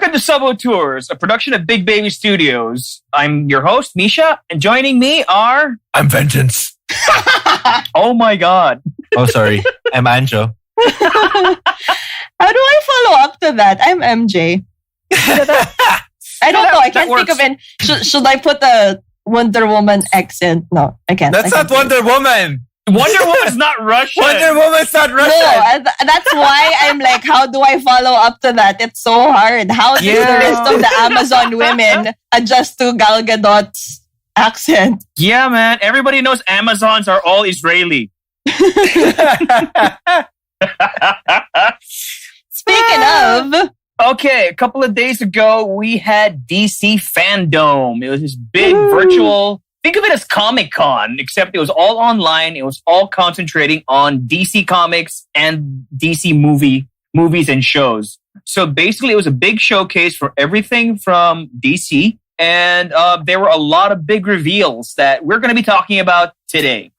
Welcome to Sub-Auteurs, a production of Big Baby Studios. I'm your host, Misha, and joining me are... I'm Vengeance. Oh my God. Oh, sorry. I'm Anjo. How do I follow up to that? I'm MJ. I don't know. I can't think of it. Should I put the Wonder Woman accent? No, I can't. That's not Wonder Woman. Wonder Woman's not Russian. Wonder Woman's not Russian. No, that's why I'm like, how do I follow up to that? It's so hard. How does the rest of the Amazon women adjust to Gal Gadot's accent? Yeah, man. Everybody knows Amazons are all Israeli. Speaking of... Okay, a couple of days ago, we had DC FanDome. It was this big virtual... Think of it as Comic-Con, except it was all online. It was all concentrating on DC Comics and DC movies and shows. So basically, it was a big showcase for everything from DC. And there were a lot of big reveals that we're going to be talking about today.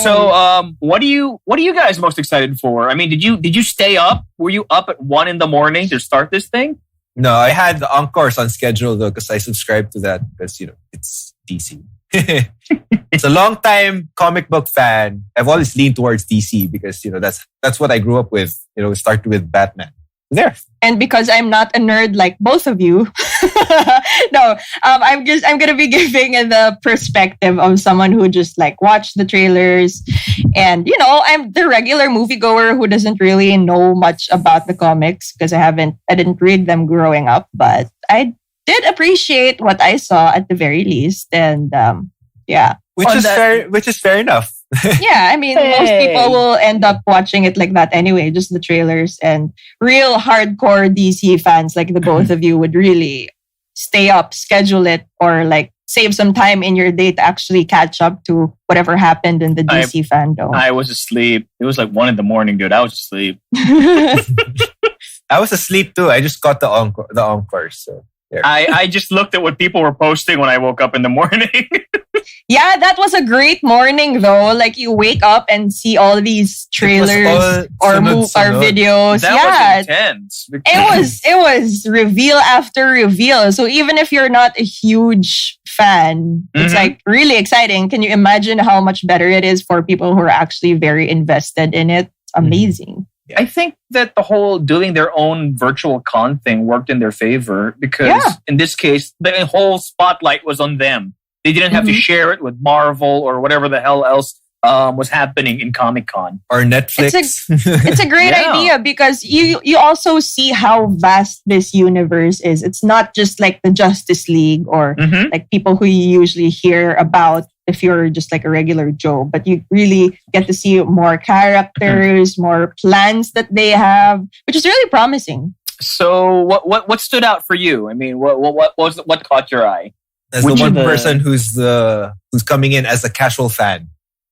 So, what are you guys most excited for? I mean, did you stay up? Were you up at 1 a.m. to start this thing? No, I had the Encores on schedule though because I subscribed to that because it's DC. It's a long time comic book fan. I've always leaned towards DC because that's what I grew up with. It started with Batman. There. And because I'm not a nerd like both of you, no, I'm gonna be giving the perspective of someone who just like watched the trailers, and I'm the regular moviegoer who doesn't really know much about the comics because I didn't read them growing up, but I did appreciate what I saw at the very least, and yeah, which is fair enough. Yeah, I mean, most people will end up watching it like that anyway, just the trailers. And real hardcore DC fans like the both of you would really stay up, schedule it, or like save some time in your day to actually catch up to whatever happened in the DC fandom. I was asleep. It was like 1 a.m, dude. I was asleep. I was asleep too. I just got the encore. So there. I just looked at what people were posting when I woke up in the morning. Yeah, that was a great morning though. Like you wake up and see all these trailers or videos. That was intense. It was reveal after reveal. So even if you're not a huge fan, it's like really exciting. Can you imagine how much better it is for people who are actually very invested in it? It's amazing. I think that the whole doing their own virtual con thing worked in their favor because in this case, the whole spotlight was on them. They didn't have to share it with Marvel or whatever the hell else was happening in Comic-Con. Or Netflix. It's a great idea because you also see how vast this universe is. It's not just like the Justice League or like people who you usually hear about if you're just like a regular Joe. But you really get to see more characters, more plans that they have, which is really promising. So what stood out for you? I mean, what caught your eye? As the one person who's coming in as a casual fan.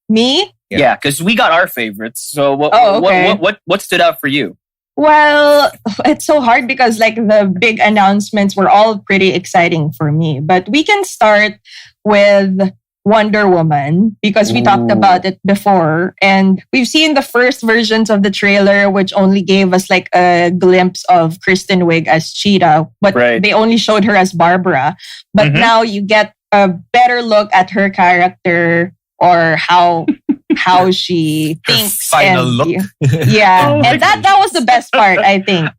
Me? Yeah, because we got our favorites. So what stood out for you? Well, it's so hard because like the big announcements were all pretty exciting for me. But we can start with Wonder Woman because we talked about it before, and we've seen the first versions of the trailer which only gave us like a glimpse of Kristen Wiig as Cheetah, but they only showed her as Barbara. But now you get a better look at her character or how she thinks. Final look. Yeah, and that was the best part, I think.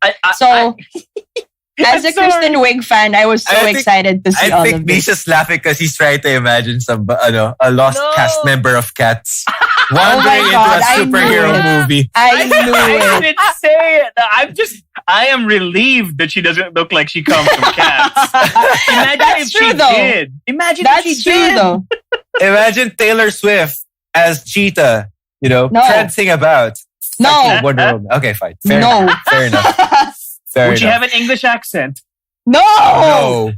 As a Kristen Wiig fan, I was so excited to see all of this. I think Misha's laughing because he's trying to imagine a lost cast member of Cats wandering into a superhero movie. I knew it. I didn't say it. I am relieved that she doesn't look like she comes from Cats. Imagine if she did. Imagine if she did. Though. Imagine Taylor Swift as Cheetah, prancing about. No. Wonder Woman. Okay, fine. Fair enough. Would you have an English accent? No. No.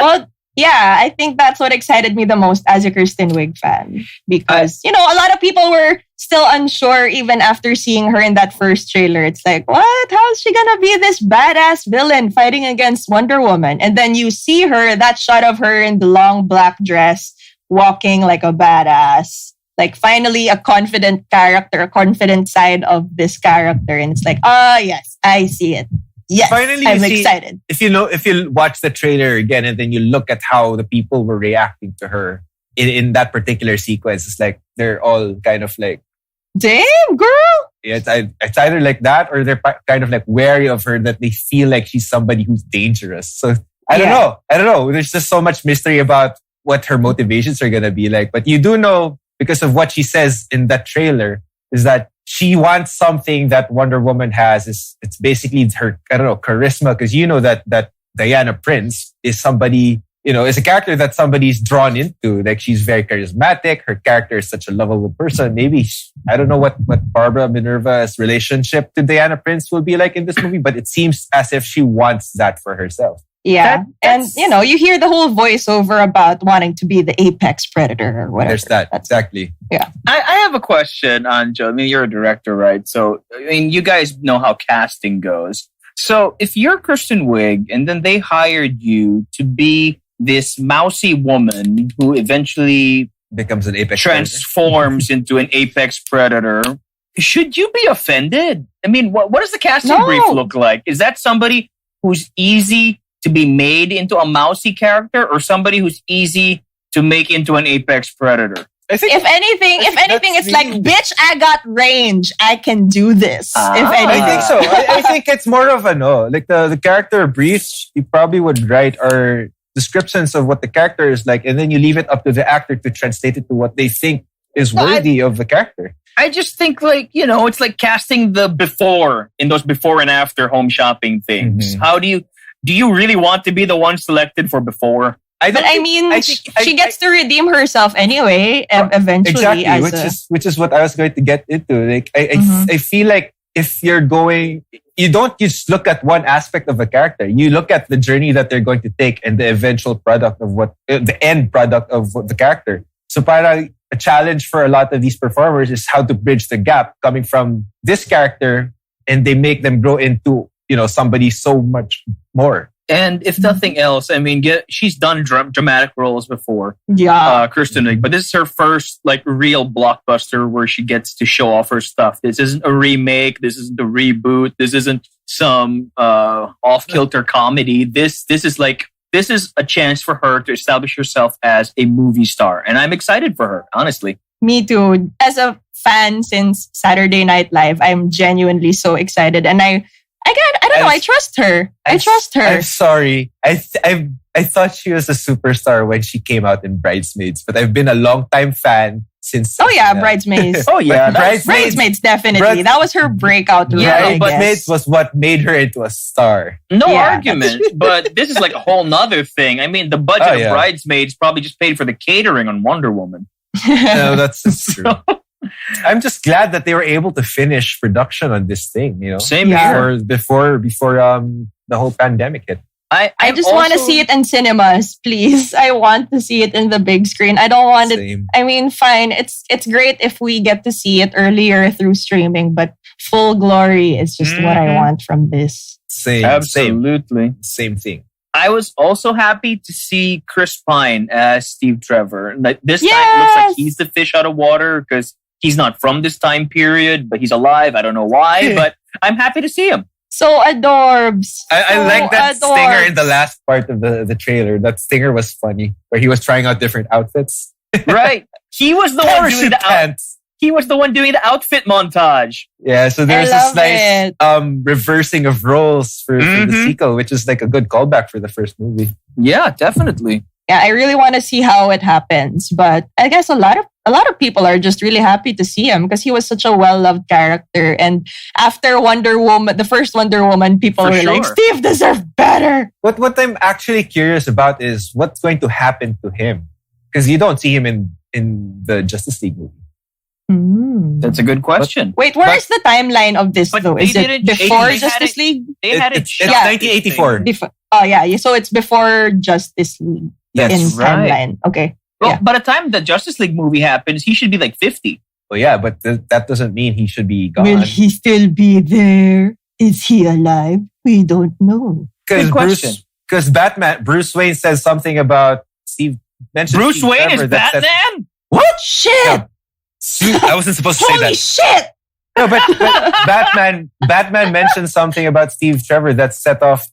Well, Yeah, I think that's what excited me the most as a Kristen Wiig fan. Because, a lot of people were still unsure even after seeing her in that first trailer. It's like, what? How's she gonna be this badass villain fighting against Wonder Woman? And then you see her, that shot of her in the long black dress, walking like a badass. Like finally a confident character, a confident side of this character. And it's like, yes, I see it. Yes, finally, I'm excited. If you watch the trailer again and then you look at how the people were reacting to her in that particular sequence, it's like they're all kind of like, damn, girl. Yeah, it's either like that or they're kind of like wary of her, that they feel like she's somebody who's dangerous. So I don't know. There's just so much mystery about what her motivations are going to be like. But you do know, because of what she says in that trailer, is that she wants something that Wonder Woman has. It's basically her, charisma. Because that Diana Prince is somebody, is a character that somebody's drawn into. Like, she's very charismatic. Her character is such a lovable person. Maybe, I don't know what Barbara Minerva's relationship to Diana Prince will be like in this movie, but it seems as if she wants that for herself. Yeah. And, you hear the whole voiceover about wanting to be the apex predator or whatever. There's that. Exactly. Yeah. I have a question, Anjo. I mean, you're a director, right? So, I mean, you guys know how casting goes. So, if you're Kristen Wiig and then they hired you to be this mousy woman who eventually becomes an apex transforms into an apex predator, should you be offended? I mean, what does the casting brief look like? Is that somebody who's easy to be made into a mousy character, or somebody who's easy to make into an apex predator? I think if anything, it's really like, bitch, I got range. I can do this. If anything. I think so. I think it's more of like the character briefs. You probably would write our descriptions of what the character is like, and then you leave it up to the actor to translate it to what they think is worthy of the character. I just think it's like casting the before in those before and after home shopping things. Mm-hmm. How do you really want to be the one selected for before? She gets to redeem herself anyway, eventually. Exactly, which is what I was going to get into. Like, I feel like if you're going, you don't just look at one aspect of a character. You look at the journey that they're going to take and the eventual product of the end product of the character. So, para a challenge for a lot of these performers is how to bridge the gap coming from this character, and they make them grow into somebody so much more. And if nothing else, I mean, she's done dramatic roles before. Yeah. Kristen Wiig. But this is her first real blockbuster where she gets to show off her stuff. This isn't a remake. This isn't a reboot. This isn't some off-kilter comedy. This is a chance for her to establish herself as a movie star. And I'm excited for her, honestly. Me too. As a fan since Saturday Night Live, I'm genuinely so excited. And I don't know. I trust her. I trust her. I'm sorry. I thought she was a superstar when she came out in Bridesmaids, but I've been a long-time fan since. Oh yeah, Bridesmaids. Oh yeah, Bridesmaids definitely. That was her breakout role. Yeah, Bridesmaids was what made her into a star. No argument, but this is like a whole nother thing. I mean, the budget of Bridesmaids probably just paid for the catering on Wonder Woman. No, that's true. I'm just glad that they were able to finish production on this thing, Same here. Before the whole pandemic hit. I just want to see it in cinemas, please. I want to see it in the big screen. I don't want it. I mean, fine. It's great if we get to see it earlier through streaming, but full glory is just what I want from this. Absolutely. Same thing. I was also happy to see Chris Pine as Steve Trevor. This time it looks like he's the fish out of water because he's not from this time period, but he's alive. I don't know why, but I'm happy to see him. So adorbs. I like that stinger in the last part of the trailer. That stinger was funny, where he was trying out different outfits. Right. He was the one doing He was the one doing the outfit montage. Yeah, so there's this nice reversing of roles for the sequel, which is like a good callback for the first movie. Yeah, definitely. Yeah, I really want to see how it happens, but I guess a lot of people are just really happy to see him because he was such a well-loved character. And after Wonder Woman, the first Wonder Woman, people were like, Steve deserved better. What I'm actually curious about is what's going to happen to him, because you don't see him in the Justice League movie. That's a good question. Wait, where is the timeline of this though? Is it before Justice League? They had it it's 1984. Oh yeah, so it's before Justice League. Yes, timeline. Okay. Well, Yeah. by the time the Justice League movie happens, he should be like 50. Well, yeah, but that doesn't mean he should be gone. Will he still be there? Is he alive? We don't know. Good question. Because Bruce Wayne says something about Steve. Bruce Steve Wayne Trevor is that says- Batman? What? Shit! Yeah. I wasn't supposed to say Holy that. shit! No, but Batman mentioned something about Steve Trevor that set off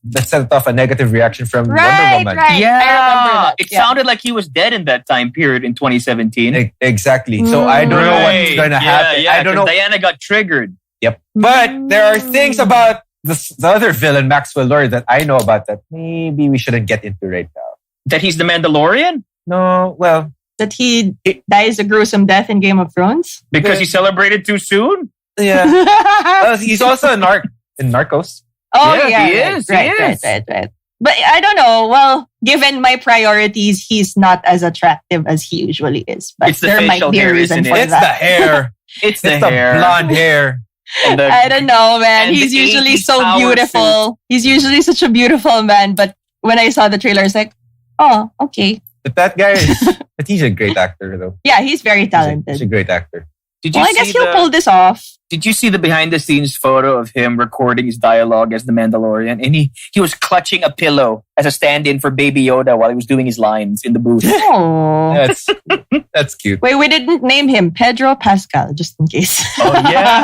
a negative reaction from Wonder Right, Woman. right. I remember that. It Yeah. sounded like he was dead in that time period in 2017. Exactly. So I don't know what's going to happen. Yeah, I don't know. Diana got triggered. Yep. But there are things about the other villain, Maxwell Lord, that I know about that maybe we shouldn't get into right now. That he's the Mandalorian? No, well, That he dies a gruesome death in Game of Thrones? Because he celebrated too soon? yeah. He's also in Narcos. Oh, Yeah, yeah. he right, is, he Right, is. right. But I don't know. Well, given my priorities, he's not as attractive as he usually is. But It's the there might facial be a hair, reason isn't for it? It's the that. hair. It's the It's the hair. blonde hair. And the- I don't know, man. and He's the usually 80s so power beautiful. He's usually such a beautiful man. But when I saw the trailer, I was like, oh, okay. But that guy is, but he's a great actor though. Yeah, he's very He's a talented. great actor. Did you Well, I guess see he'll pull this off. Did you see the behind the scenes photo of him recording his dialogue as the Mandalorian? And he was clutching a pillow as a stand-in for Baby Yoda while he was doing his lines in the booth. Oh. That's cute. Wait, we didn't name him Pedro Pascal, just in case. Oh, yeah.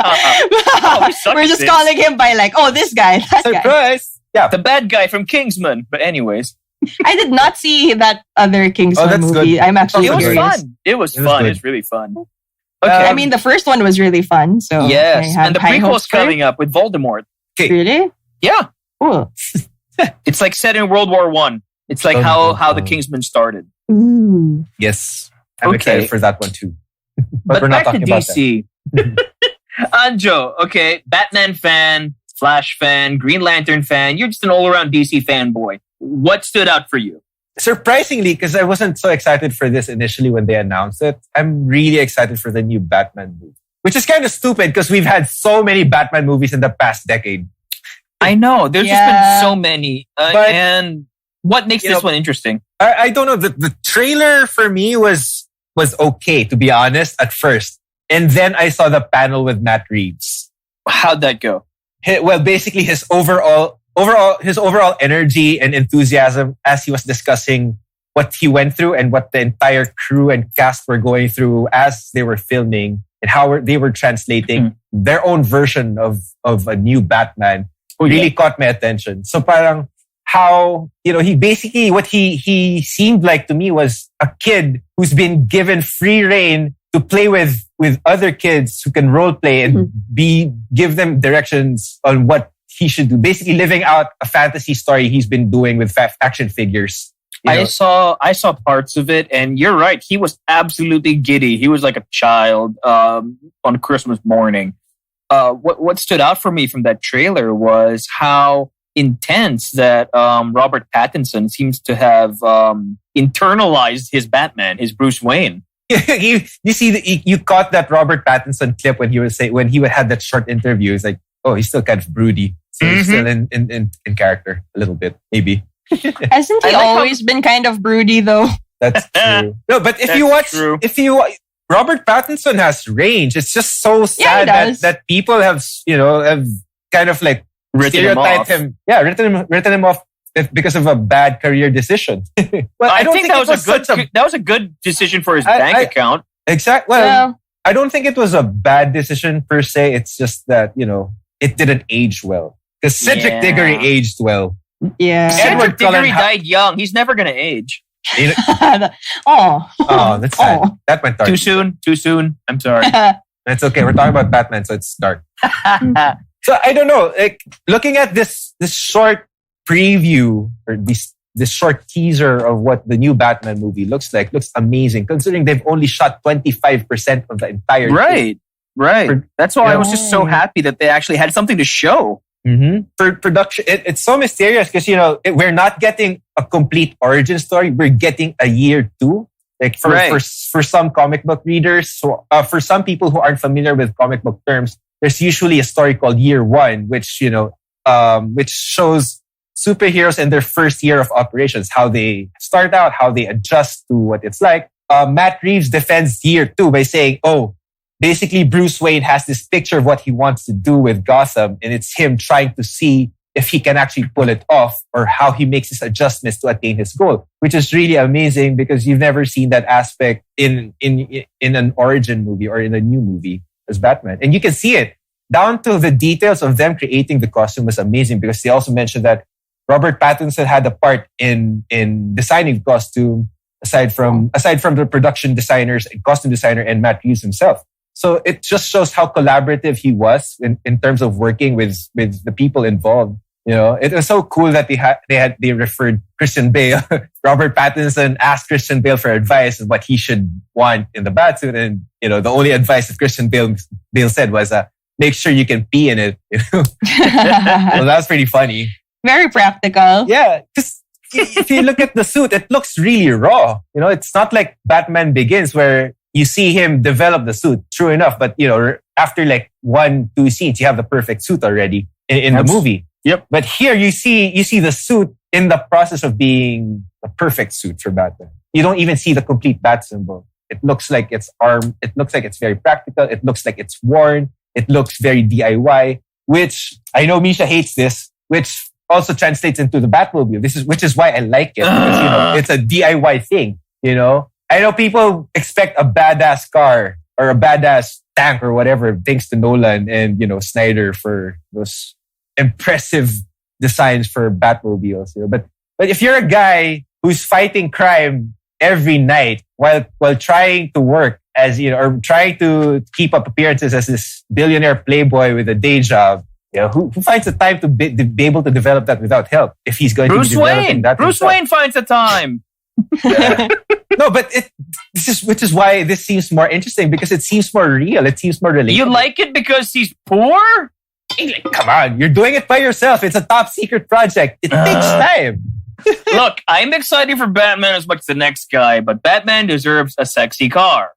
Oh, such We're just this. calling him by like, oh, this guy, that guy. Surprise! Yeah. The bad guy from Kingsman. But anyways, I did not see that other Kingsman that's movie. good. I'm actually it was curious. fun. It was It was fun. good. It's really fun. Okay. I mean, the first one was really fun. So I Yes. have And the high hopes prequel's for it. coming up with Voldemort. Really? Yeah. Cool. It's like set in World War One. It's like how the Kingsman started. Ooh. Yes. I'm Okay. excited for that one too. But we're not back to talking about that. DC. Anjo, okay, Batman fan, Flash fan, Green Lantern fan. You're just an all-around DC fanboy. What stood out for you? Surprisingly, because I wasn't so excited for this initially when they announced it, I'm really excited for the new Batman movie. Which is kind of stupid because we've had so many Batman movies in the past decade. I know there's just Yeah. been so many, But, and what makes this one interesting? I don't know. The trailer for me was okay, to be honest, at first. And then I saw the panel with Matt Reeves. How'd that go? Well, basically his overall energy and enthusiasm as he was discussing what he went through and what the entire crew and cast were going through as they were filming and how they were translating their own version of a new Batman really caught my attention. So parang how, he basically, what he seemed like to me was a kid who's been given free reign to play with other kids who can role play and give them directions on what he should do. Basically living out a fantasy story he's been doing with action figures. I saw parts of it, and you're right. He was absolutely giddy. He was like a child on Christmas morning. What stood out for me from that trailer was how intense that Robert Pattinson seems to have internalized his Batman, his Bruce Wayne. you see, you caught that Robert Pattinson clip when he had that short interview. It's like, oh, he's still kind of broody. So he's still in character a little bit, maybe. Hasn't he always been kind of broody though? That's true. No, but if Robert Pattinson has range, it's just so sad that people have kind of like stereotyped him. Yeah, written him off because of a bad career decision. Well, I think that was a good decision for his bank account. Exactly. Well, I don't think it was a bad decision per se. It's just that it didn't age well. Because Cedric Diggory aged well. Yeah. Cedric Diggory died young. He's never going to age. Oh, that's sad. That went dark. Too soon. I'm sorry. It's okay. We're talking about Batman, so it's dark. So I don't know. Like looking at this short preview or this short teaser of what the new Batman movie looks amazing. Considering they've only shot 25% of the entire thing. Right. That's why I was just so happy that they actually had something to show. For production, it's so mysterious because we're not getting a complete origin story. We're getting a year 2. Like for some comic book readers, so for some people who aren't familiar with comic book terms, there's usually a story called year 1, which shows superheroes in their first year of operations, how they start out, how they adjust to what it's like. Matt Reeves defends year 2 by saying, basically Bruce Wayne has this picture of what he wants to do with Gotham, and it's him trying to see if he can actually pull it off or how he makes his adjustments to attain his goal, which is really amazing because you've never seen that aspect in an origin movie or in a new movie as Batman. And you can see it down to the details of them creating the costume was amazing because they also mentioned that Robert Pattinson had a part in designing the costume aside from the production designers and costume designer and Matt Reeves himself. So it just shows how collaborative he was in terms of working with the people involved. You know, it was so cool that they referred Christian Bale. Robert Pattinson asked Christian Bale for advice on what he should want in the Batsuit, and you know, the only advice that Christian Bale said was, "Make sure you can pee in it." You know? Well, that was pretty funny. Very practical. Yeah, because if you look at the suit, it looks really raw. You know, it's not like Batman Begins where you see him develop the suit. True enough, but you know, after like 1-2 scenes, you have the perfect suit already in the movie. Yep. But here you see the suit in the process of being a perfect suit for Batman. You don't even see the complete bat symbol. It looks like it's armed. It looks like it's very practical. It looks like it's worn. It looks very DIY, which I know Misha hates this, which also translates into the Batmobile. Which is why I like it. Because, you know, it's a DIY thing, you know. I know people expect a badass car or a badass tank or whatever, thanks to Nolan and, you know, Snyder for those impressive designs for Batmobiles. You know? But if you're a guy who's fighting crime every night while trying to work as, you know, or trying to keep up appearances as this billionaire playboy with a day job, you know, who finds the time to be able to develop that without help if he's going to be developing that Bruce himself? Wayne finds the time. Yeah. No, but which is why this seems more interesting because it seems more real. It seems more relatable. You like it because he's poor? Come on, you're doing it by yourself. It's a top secret project. It takes time. Look, I'm excited for Batman as much as the next guy, but Batman deserves a sexy car.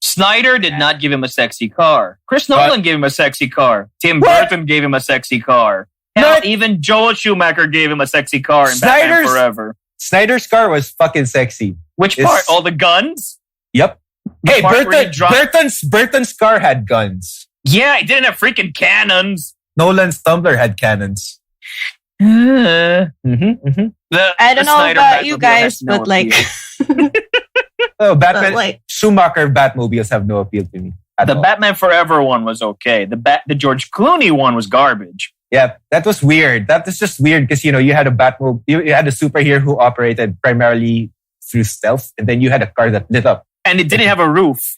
Snyder did not give him a sexy car. Chris Nolan gave him a sexy car. Tim Burton gave him a sexy car. Hell, even Joel Schumacher gave him a sexy car in Batman Forever. Snyder's car was fucking sexy. Which part? All the guns? Yep. Hey, Burton's car had guns. Yeah, it didn't have freaking cannons. Nolan's Tumbler had cannons. I don't know about you guys, but like... Schumacher Batmobiles have no appeal to me. The Batman Forever one was okay. The George Clooney one was garbage. Yeah, that was weird. That was just weird because, you know, you had a Batmobile, you had a superhero who operated primarily through stealth, and then you had a car that lit up. And it didn't have a roof.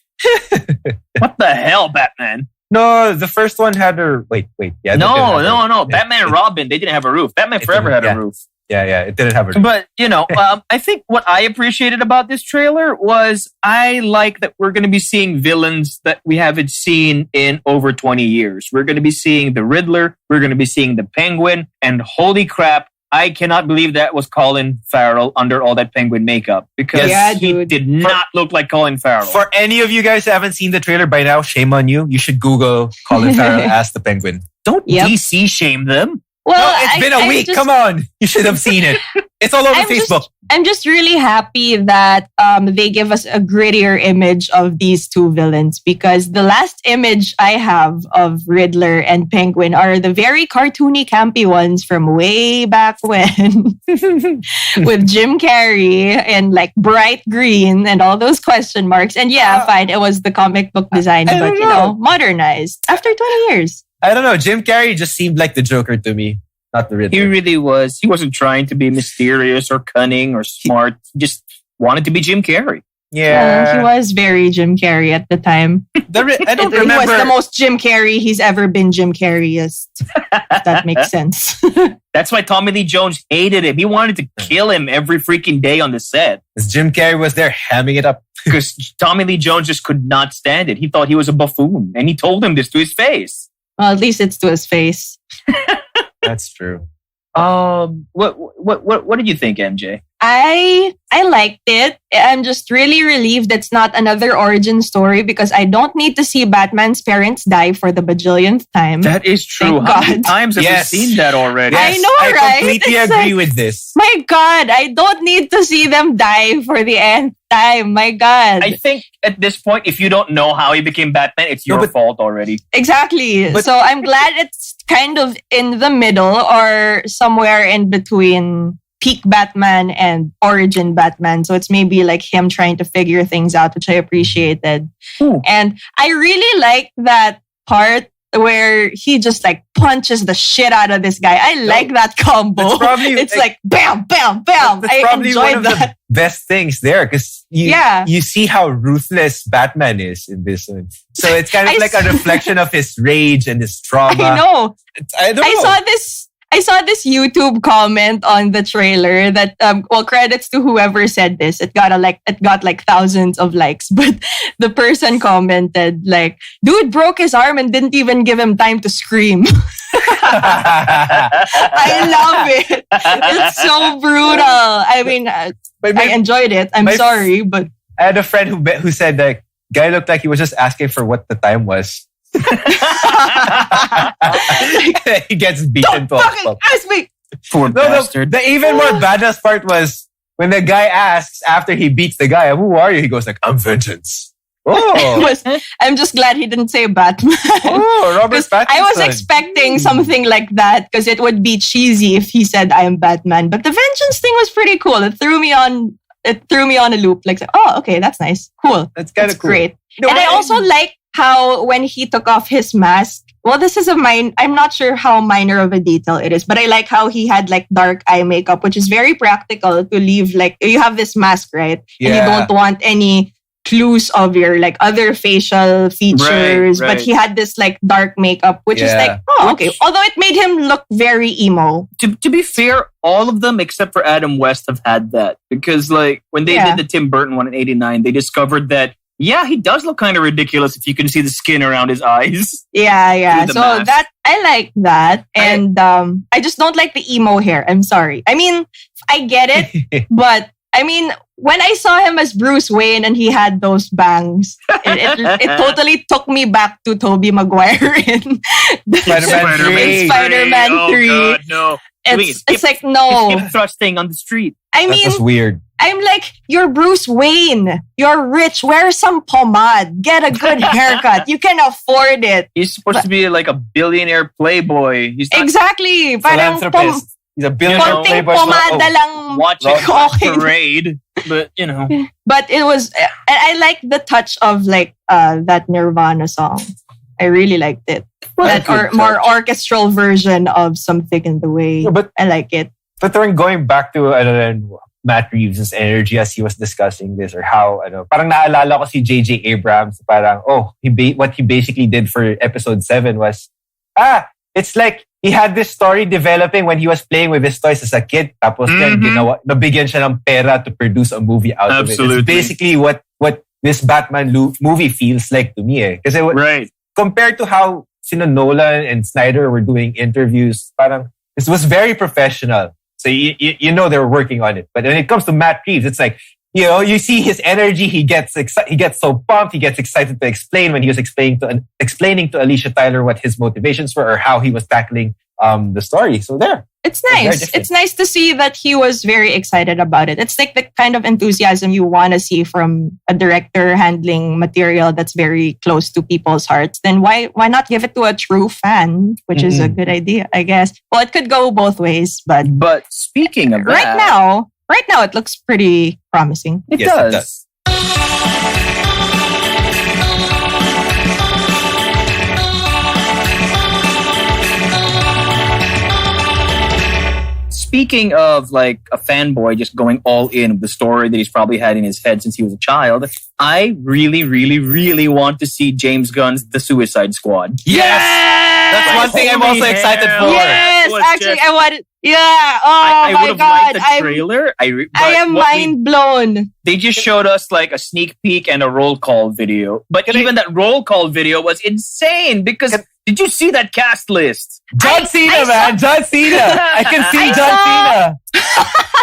What the hell, Batman? No, the first one had a... Wait. Yeah, no. Batman and Robin, they didn't have a roof. Batman Forever had a roof. Yeah, it didn't have a roof. But, you know, I think what I appreciated about this trailer was I like that we're going to be seeing villains that we haven't seen in over 20 years. We're going to be seeing the Riddler. We're going to be seeing the Penguin. And holy crap, I cannot believe that was Colin Farrell under all that Penguin makeup. Because he did not look like Colin Farrell. For any of you guys who haven't seen the trailer by now, shame on you. You should Google Colin Farrell as the Penguin. Don't DC shame them. Well, no, it's been a week. Come on. You should have seen it. It's all over Facebook. I'm just really happy that they give us a grittier image of these two villains because the last image I have of Riddler and Penguin are the very cartoony, campy ones from way back when with Jim Carrey and like bright green and all those question marks. And fine, it was the comic book design, but you know, modernized after 20 years. I don't know. Jim Carrey just seemed like the Joker to me, not the Riddler. He really was. He wasn't trying to be mysterious or cunning or smart. He just wanted to be Jim Carrey. Yeah. He was very Jim Carrey at the time. I don't remember. He was the most Jim Carrey he's ever been Jim Carreyist. If that makes sense. That's why Tommy Lee Jones hated him. He wanted to kill him every freaking day on the set. Because Jim Carrey was there hamming it up. Because Tommy Lee Jones just could not stand it. He thought he was a buffoon. And he told him this to his face. Well, at least it's to his face. That's true. What did you think, MJ? I liked it. I'm just really relieved it's not another origin story because I don't need to see Batman's parents die for the bajillionth time. That is true. Thank How many God. times have Yes. we seen that already? I know, right? I completely It's agree like- with this. My God, I don't need to see them die for the nth time. My God. I think at this point, if you don't know how he became Batman, it's your fault already. Exactly. But- So I'm glad it's kind of in the middle or somewhere in between peak Batman and origin Batman. So it's maybe like him trying to figure things out, which I appreciated. Ooh. And I really like that part where he just like punches the shit out of this guy. I like that combo. That's probably- It's like bam, bam, bam. That's I probably one enjoyed of that. the best things there because you see how ruthless Batman is in this one. So it's kind of like a reflection of his rage and his trauma. I know. I don't know. I saw this YouTube comment on the trailer that credits to whoever said this. It got like thousands of likes, but the person commented like, "Dude broke his arm and didn't even give him time to scream." I love it. It's so brutal. I mean, I enjoyed it. I'm sorry, but I had a friend who said that guy looked like he was just asking for what the time was. He gets beaten. don't fucking ask me. Poor bastard. The even more badass part was when the guy asks after he beats the guy, "Who are you?" He goes like, "I'm vengeance." Oh, I'm just glad he didn't say Batman. oh, Robert Pattinson. I was expecting something like that because it would be cheesy if he said I am Batman. But the vengeance thing was pretty cool. It threw me on a loop. Like, oh, okay, that's nice. Cool. That's kind of cool. Great. No, And I also like how when he took off his mask, well, this is I'm not sure how minor of a detail it is, but I like how he had like dark eye makeup, which is very practical to leave like, you have this mask, right? And you don't want any clues of your like other facial features, Right. but he had this like dark makeup, which is like, oh, okay. Although it made him look very emo. To be fair, all of them except for Adam West have had that because like when they did the Tim Burton one in '89, they discovered that he does look kind of ridiculous if you can see the skin around his eyes. Yeah. the So mask. that I like that, and I just don't like the emo hair. I'm sorry. I mean, I get it, but I mean, when I saw him as Bruce Wayne and he had those bangs, it totally took me back to Tobey Maguire in Spider-Man 3. Oh God, no. It's like, no. Hip thrusting on the street. I That mean, was weird. I'm like, you're Bruce Wayne. You're rich. Wear some pomade. Get a good haircut. You can afford it. He's supposed to be like a billionaire playboy. He's not Exactly. Parang Philanthropist. He's a billionaire konting playboy. pomada lang. watching Okay. parade, but you know. But it was, I like the touch of like that Nirvana song. I really liked it. More orchestral version of Something in the Way. No, but I like it. But then going back to Matt Reeves' energy as he was discussing this, or how parang naalala ko si J.J. Abrams, parang what he basically did for episode 7 was it's like he had this story developing when he was playing with his toys as a kid, tapos then nabigyan siya ng pera to produce a movie out of it. It's basically what this Batman movie feels like to me, kasi compared to how Nolan and Snyder were doing interviews, parang this was very professional. So you know they were working on it. But when it comes to Matt Reeves, it's like, you see his energy. He gets he gets so pumped. He gets excited to explain when he was explaining to Alicia Tyler what his motivations were or how he was tackling the story. So there. It's nice. It's nice to see that he was very excited about it. It's like the kind of enthusiasm you want to see from a director handling material that's very close to people's hearts. Then why not give it to a true fan, which is a good idea, I guess. Well, it could go both ways, but speaking of right now it looks pretty promising. It does. Speaking of like a fanboy just going all in with the story that he's probably had in his head since he was a child, I really, really, really want to see James Gunn's The Suicide Squad. Yes! That's one thing I'm also excited for. Yes, actually, I wanted. Yeah. Oh I my would have God! liked the trailer. I am mind blown. They just showed us like a sneak peek and a roll call video, but even that roll call video was insane because Did you see that cast list? John Cena, man. John Cena. I can see John Cena.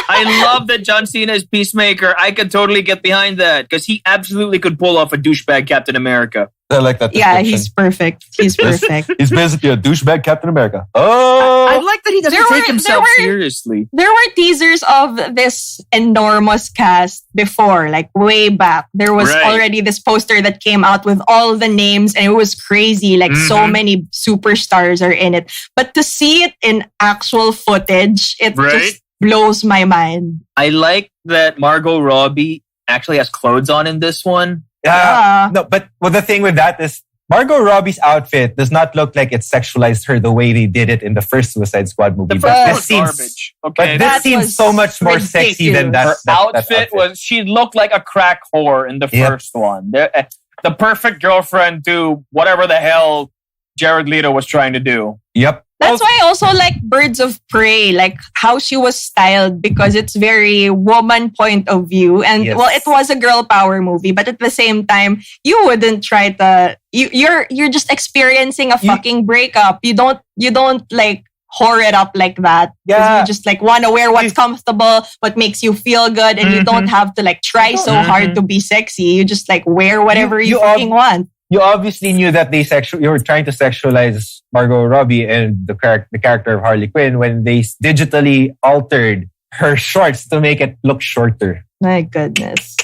I love that John Cena is Peacemaker. I could totally get behind that because he absolutely could pull off a douchebag Captain America. I like that. Yeah, he's perfect. He's perfect. He's basically a douchebag Captain America. Oh, I like that he doesn't take himself seriously. There were teasers of this enormous cast before, like way back. There was already this poster that came out with all the names, and it was crazy. Like so many superstars are in it. But to see it in actual footage, it just blows my mind. I like that Margot Robbie actually has clothes on in this one. Yeah. No, but the thing with that is Margot Robbie's outfit does not look like it sexualized her the way they did it in the first Suicide Squad movie. This seems garbage. Okay, but this seems so much more sexy than that. Her outfit was, she looked like a crack whore in the first one. The perfect girlfriend to whatever the hell Jared Leto was trying to do. Yep. That's why I also like Birds of Prey, like how she was styled, because it's very woman point of view. And well, it was a girl power movie, but at the same time, you wouldn't try to. You're just experiencing a fucking breakup. You don't like whore it up like that. Yeah. You just like want to wear what's comfortable, what makes you feel good, and you don't have to like try so hard to be sexy. You just like wear whatever you fucking want. You obviously knew that you were trying to sexualize Margot Robbie and the character of Harley Quinn when they digitally altered her shorts to make it look shorter. My goodness.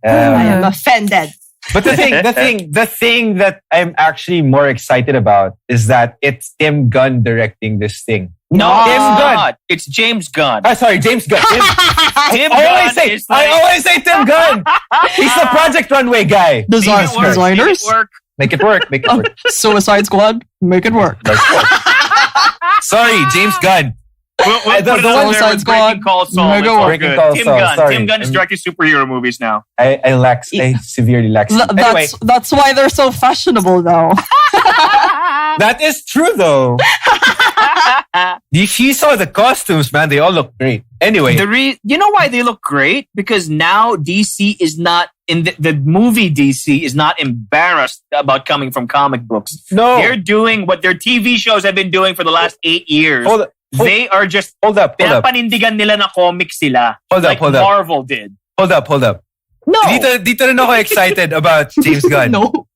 I am offended. But the thing that I'm actually more excited about is that it's Tim Gunn directing this thing. No, Tim Gunn. It's James Gunn. Sorry, James Gunn. I always say Tim Gunn. He's the Project Runway guy. Designers. Make it work. Suicide Squad. Make it work. Sorry, James Gunn. The Suicide Squad. Tim Gunn is directing superhero movies now. I severely lack. That's why they're so fashionable, though. That is true, though. She saw the costumes, man. They all look great. Anyway. You know why they look great? Because now DC is not, in the movie DC is not embarrassed about coming from comic books. No. They're doing what their TV shows have been doing for the last 8 years. They are just, hold up. Pinapanindigan nila na comics sila. Hold up. Marvel did. Hold up. No. Dito rin ako excited about James Gunn. No.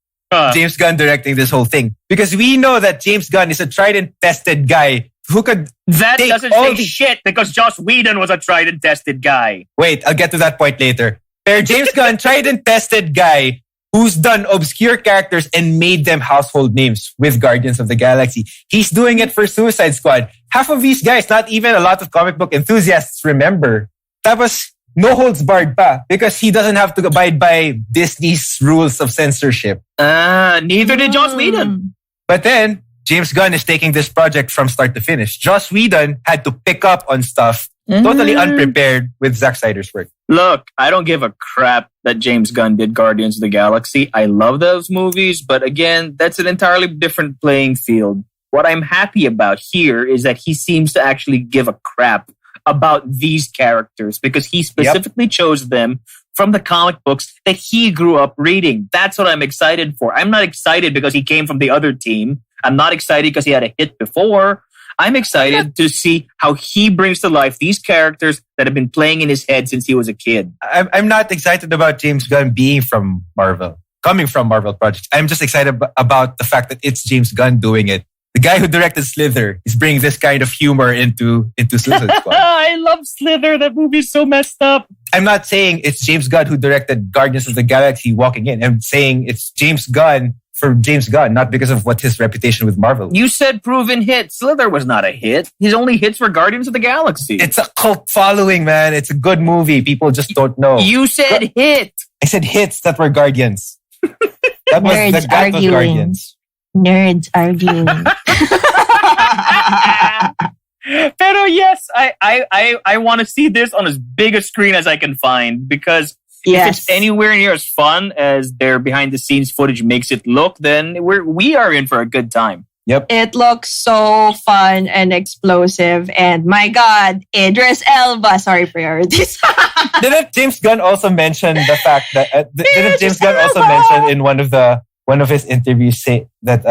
James Gunn directing this whole thing. Because we know that James Gunn is a tried and tested guy who could That doesn't say shit because Joss Whedon was a tried and tested guy. Wait, I'll get to that point later. But James Gunn, tried and tested guy who's done obscure characters and made them household names with Guardians of the Galaxy. He's doing it for Suicide Squad. Half of these guys, not even a lot of comic book enthusiasts remember. Tapos, no holds barred pa because he doesn't have to abide by Disney's rules of censorship. Neither did Joss Whedon. But then, James Gunn is taking this project from start to finish. Joss Whedon had to pick up on stuff totally unprepared with Zack Snyder's work. Look, I don't give a crap that James Gunn did Guardians of the Galaxy. I love those movies, but again, that's an entirely different playing field. What I'm happy about here is that he seems to actually give a crap about these characters because he specifically chose them from the comic books that he grew up reading. That's what I'm excited for. I'm not excited because he came from the other team. I'm not excited because he had a hit before. I'm excited to see how he brings to life these characters that have been playing in his head since he was a kid. I'm not excited about James Gunn being from Marvel, coming from Marvel projects. I'm just excited about the fact that it's James Gunn doing it. The guy who directed Slither is bringing this kind of humor into Suicide Squad. I love Slither. That movie's so messed up. I'm not saying it's James Gunn who directed Guardians of the Galaxy walking in. I'm saying it's James Gunn for James Gunn, not because of what his reputation with Marvel. You said proven hit. Slither was not a hit. His only hits were Guardians of the Galaxy. It's a cult following, man. It's a good movie. People just don't know. You said hit. I said hits that were Guardians. That was Guardians. Nerds arguing. Pero yes, I want to see this on as big a screen as I can find because if it's anywhere near as fun as their behind the scenes footage makes it look, then we are in for a good time. Yep. It looks so fun and explosive. And my God, Idris Elba. Sorry, priorities. Didn't James Gunn also mention the fact that... didn't James Gunn also mention in one of the one of his interviews say that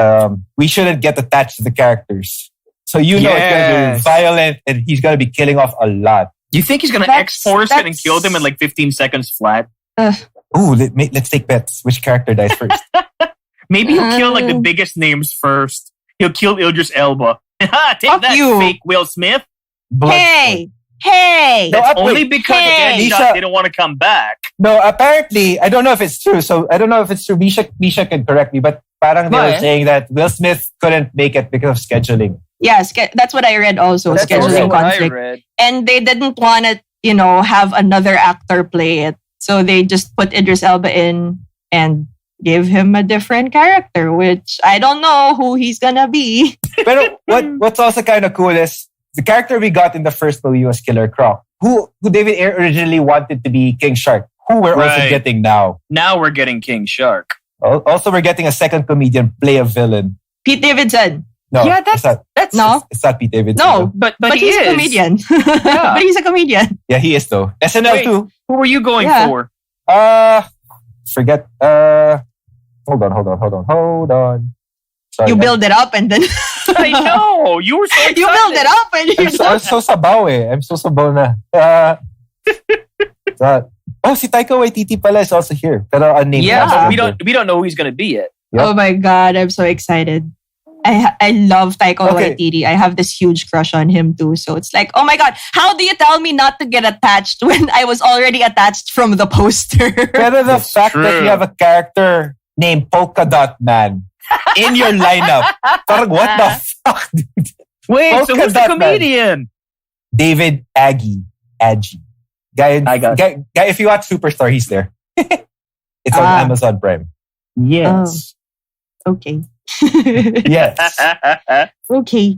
we shouldn't get attached to the characters. So it's going to be violent and he's going to be killing off a lot. You think he's going to X-Force it and kill them in like 15 seconds flat? Let's take bets. Which character dies first? Maybe he'll kill like the biggest names first. He'll kill Idris Elba. Take that, you. fake Will Smith. Hey! That's only because they don't want to come back. No, apparently, I don't know if it's true. So I don't know if it's true. Misha can correct me, but parang they were saying that Will Smith couldn't make it because of scheduling. Yeah, that's what I read also. That's scheduling also what conflict. I read. And they didn't want to, have another actor play it. So they just put Idris Elba in and gave him a different character, which I don't know who he's gonna be. But what's also kind of cool is the character we got in the first movie was Killer Croc, who David Ayer originally wanted to be King Shark, who we're also getting now. Now we're getting King Shark. Also, we're getting a second comedian play a villain. Pete Davidson. No, yeah, it's not Pete Davidson. No, but he's a comedian. Yeah. But he's a comedian. Yeah, he is though. SNL too. Who were you going for? Forget. Hold on. Sorry, you build it up and then I know. You were so excited. you build it up and I'm so sabaw eh. I'm so sabaw na. Si Taika Waititi pala is also here. Pero unnamed. Yeah, we don't know who he's gonna be yet. Yep. Oh my God, I'm so excited. I love Taika Waititi. I have this huge crush on him too. So it's like, oh my God, how do you tell me not to get attached when I was already attached from the poster? Pero the fact that you have a character named Polka Dot Man in your lineup, parang what the fuck, dude? Wait, Polka so who's the Dot comedian? Man. David Agee. Guy, if you watch Superstore, he's there. It's on Amazon Prime. Yes. Okay. Yes. Okay.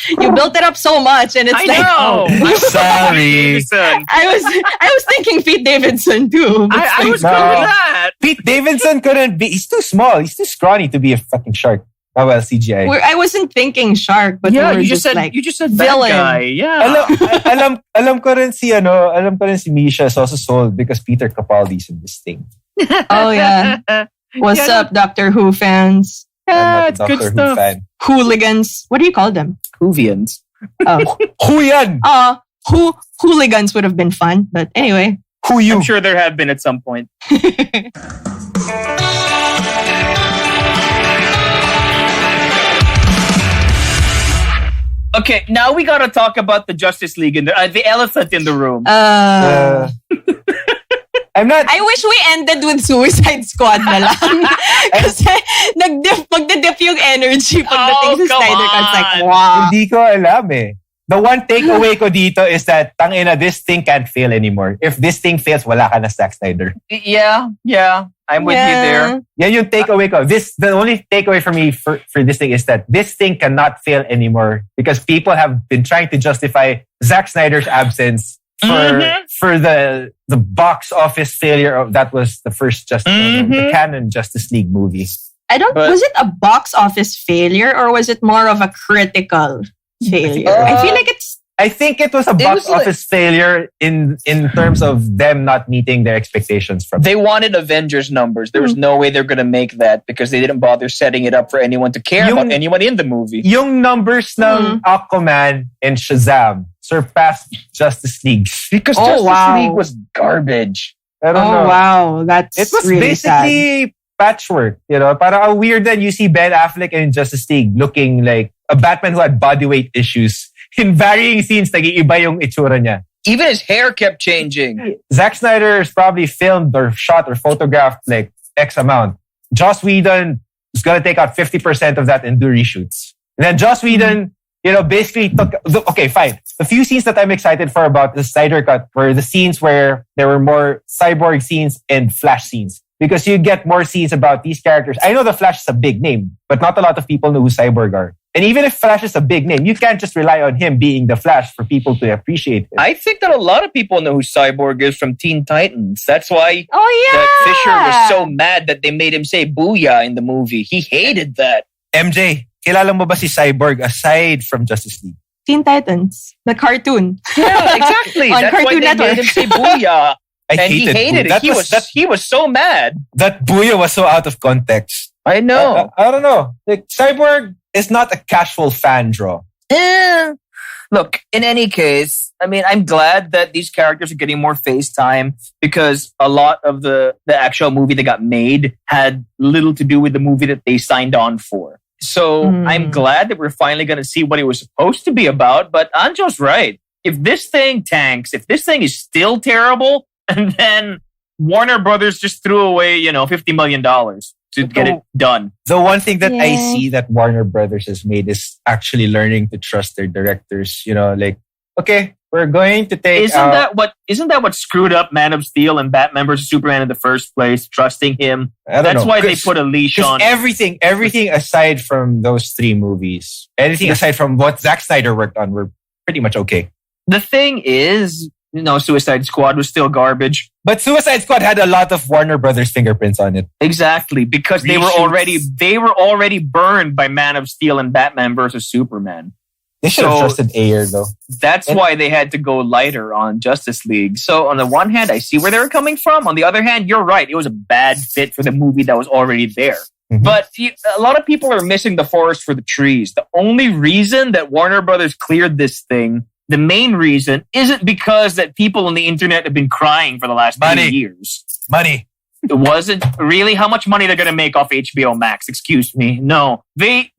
You built it up so much and it's I like, know. I'm sorry. I was thinking Pete Davidson too. I was good with that. Pete Davidson couldn't be. He's too small. He's too scrawny to be a fucking shark. Oh well, CGI. I wasn't thinking shark, but Yeah, we were you just said villain. bad guy. Yeah. alam ko rin si Misha is also sold because Peter Capaldi's in this thing. Oh yeah. What's up, Doctor Who fans? Yeah, it's good stuff. Fan. Hooligans. What do you call them? Whovians. Oh. Who yan? Hooligans would have been fun, but anyway. Who you? I'm sure there have been at some point. Okay, now we gotta talk about the Justice League and the elephant in the room. I'm not. I wish we ended with Suicide Squad na lang. Kasi magdidip yung energy pagdating sa Snyder Cut. It's like, wow. Hindi ko alam eh. The one takeaway ko dito is that tangina, this thing can't fail anymore. If this thing fails, wala ka na Zack Snyder. Yeah. I'm with you there. Yan yung takeaway ko. The only takeaway for me for this thing is that this thing cannot fail anymore because people have been trying to justify Zack Snyder's absence for the box office failure of that was the first the canon Justice League movie. Was it a box office failure or was it more of a critical failure? I think it was a box office failure in terms of them not meeting their expectations from. They wanted Avengers numbers. There was no way they're going to make that because they didn't bother setting it up for anyone to care about anyone in the movie. Yung numbers ng Aquaman and Shazam surpassed Justice League. Because Justice League was garbage. I don't know. Wow. It was really basically sad. Patchwork. Parang weird that you see Ben Affleck in Justice League looking like a Batman who had bodyweight issues. In varying scenes, nag-iiba yung itsura niya. Even his hair kept changing. Zack Snyder has probably filmed or shot or photographed like X amount. Joss Whedon is going to take out 50% of that and do reshoots. And then Joss Whedon, basically took... Okay, fine. The few scenes that I'm excited for about the Snyder Cut were the scenes where there were more cyborg scenes and Flash scenes. Because you get more scenes about these characters. I know the Flash is a big name, but not a lot of people know who Cyborg are. And even if Flash is a big name, you can't just rely on him being the Flash for people to appreciate him. I think that a lot of people know who Cyborg is from Teen Titans. That's why that Fisher was so mad that they made him say booyah in the movie. He hated that. MJ, kilala mo ba si Cyborg aside from Justice League? Teen Titans, the cartoon. Yeah, exactly. On That's Cartoon why they Network. made him say booyah. I And he hated it. He was so mad. That booyah was so out of context. I know. I don't know. Like, Cyborg is not a casual fan draw. Look, in any case, I mean, I'm glad that these characters are getting more face time because a lot of the actual movie that got made had little to do with the movie that they signed on for. So I'm glad that we're finally going to see what it was supposed to be about. But Anjo's right. If this thing tanks, if this thing is still terrible, and then Warner Brothers just threw away, $50 million to get it done. The one thing that I see that Warner Brothers has made is actually learning to trust their directors. Okay, we're going to take. Isn't that what screwed up Man of Steel and Batman vs Superman in the first place? Trusting him. That's why they put a leash on. Everything aside from those three movies, anything aside from what Zack Snyder worked on, were pretty much okay. The thing is, Suicide Squad was still garbage. But Suicide Squad had a lot of Warner Brothers fingerprints on it. Exactly, because they were already burned by Man of Steel and Batman vs Superman. They should have trusted Ayer, though. That's why they had to go lighter on Justice League. So on the one hand, I see where they were coming from. On the other hand, you're right. It was a bad fit for the movie that was already there. Mm-hmm. But a lot of people are missing the forest for the trees. The only reason that Warner Brothers cleared this thing, the main reason, isn't because that people on the internet have been crying for the last 2 years. Money. It wasn't really how much money they're going to make off HBO Max. Excuse me. No, the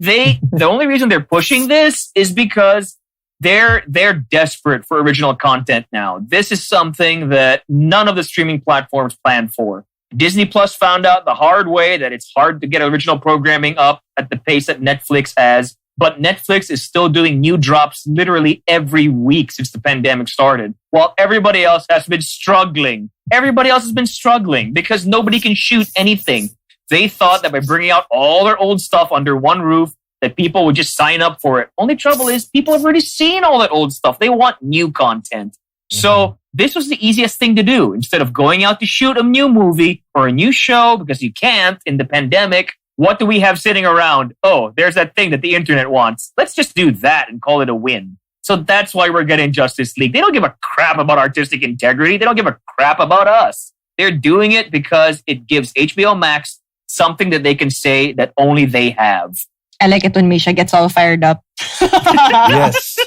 only reason they're pushing this is because they're desperate for original content now. This is something that none of the streaming platforms planned for. Disney Plus found out the hard way that it's hard to get original programming up at the pace that Netflix has. But Netflix is still doing new drops literally every week since the pandemic started, while everybody else has been struggling. Everybody else has been struggling because nobody can shoot anything. They thought that by bringing out all their old stuff under one roof, that people would just sign up for it. Only trouble is people have already seen all that old stuff. They want new content. So this was the easiest thing to do. Instead of going out to shoot a new movie or a new show, because you can't in the pandemic, what do we have sitting around? Oh, there's that thing that the internet wants. Let's just do that and call it a win. So that's why we're getting Justice League. They don't give a crap about artistic integrity. They don't give a crap about us. They're doing it because it gives HBO Max something that they can say that only they have. I like it when Misha gets all fired up. Yes.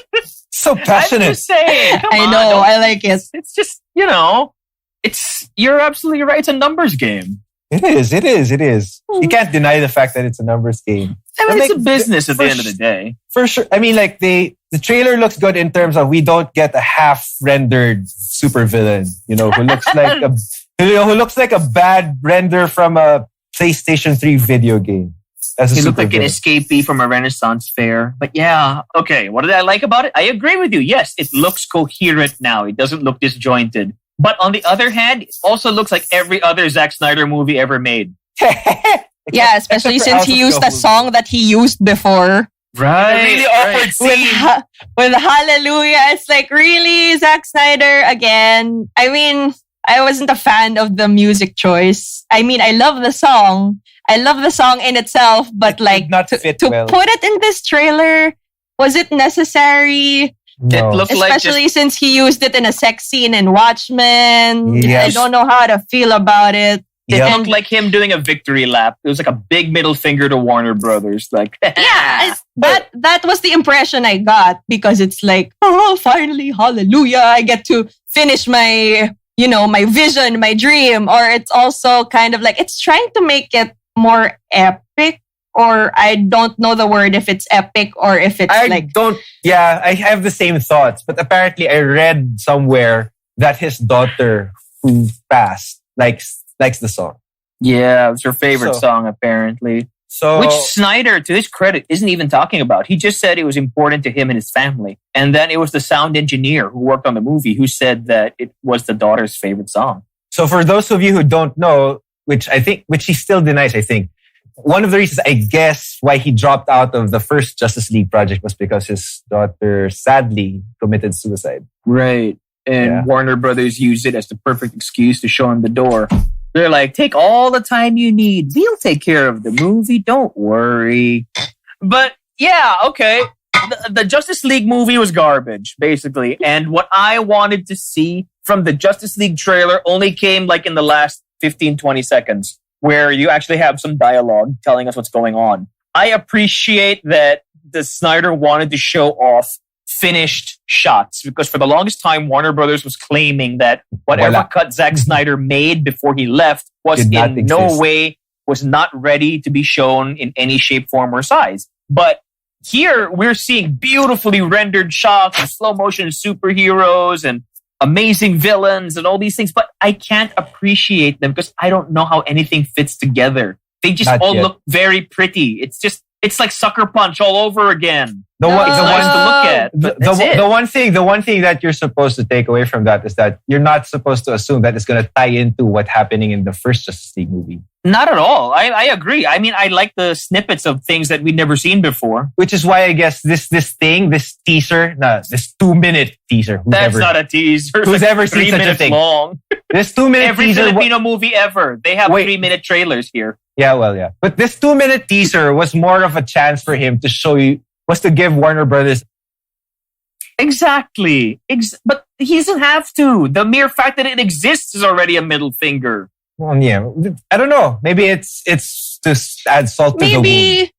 So passionate. I'm just saying. I know. I like it. It's just, you're absolutely right. It's a numbers game. It is. You can't deny the fact that it's a numbers game. I mean, it's a business at the end of the day. For sure. I mean, the trailer looks good in terms of we don't get a half-rendered supervillain, who looks like a bad render from a PlayStation 3 video game. He looked like an escapee from a Renaissance fair. But yeah, okay. What did I like about it? I agree with you. Yes, it looks coherent now. It doesn't look disjointed. But on the other hand, it also looks like every other Zack Snyder movie ever made. Yeah, especially since he used a song that he used before. Right. A really awkward scene. With Hallelujah. It's like, really, Zack Snyder again? I mean, I wasn't a fan of the music choice. I mean, I love the song. I love the song in itself, but to put it in this trailer, was it necessary? No. It looked especially since he used it in a sex scene in Watchmen. Yes. I don't know how to feel about it. It looked like him doing a victory lap. It was like a big middle finger to Warner Brothers. Like, yeah, that was the impression I got, because it's like, oh, finally, hallelujah, I get to finish my, my vision, my dream. Or it's also kind of like, it's trying to make it more epic, or I don't know the word, if it's epic or if it's I have the same thoughts, but apparently I read somewhere that his daughter who passed likes the song. Yeah, it was her favorite song, apparently. Which Snyder, to his credit, isn't even talking about. He just said it was important to him and his family. And then it was the sound engineer who worked on the movie who said that it was the daughter's favorite song. So for those of you who don't know, which he still denies, I think, one of the reasons, I guess, why he dropped out of the first Justice League project was because his daughter sadly committed suicide. Right. And Warner Brothers used it as the perfect excuse to show him the door. They're like, take all the time you need. We'll take care of the movie. Don't worry. But yeah, okay. The Justice League movie was garbage, basically. And what I wanted to see from the Justice League trailer only came like in the last 15, 20 seconds. where you actually have some dialogue telling us what's going on. I appreciate that the Snyder wanted to show off finished shots because for the longest time, Warner Brothers was claiming that whatever cut Zack Snyder made before he left was in no way, was not ready to be shown in any shape, form, or size. But here we're seeing beautifully rendered shots of slow motion superheroes and amazing villains and all these things, but I can't appreciate them because I don't know how anything fits together. They just look very pretty. It's like Sucker Punch all over again. The one thing that you're supposed to take away from that is that you're not supposed to assume that it's going to tie into what's happening in the first Justice League movie. Not at all. I agree. I mean, I like the snippets of things that we'd never seen before. Which is why I guess this teaser, this 2-minute teaser. That's not a teaser. Who's ever seen such a thing? Long. This 2-minute teaser. Every Filipino movie ever. They have 3-minute trailers here. Yeah, well, yeah. But this 2-minute teaser was more of a chance for him to show you, was to give Warner Brothers. Exactly. But he doesn't have to. The mere fact that it exists is already a middle finger. Well, yeah. I don't know. Maybe it's to add salt to the wound.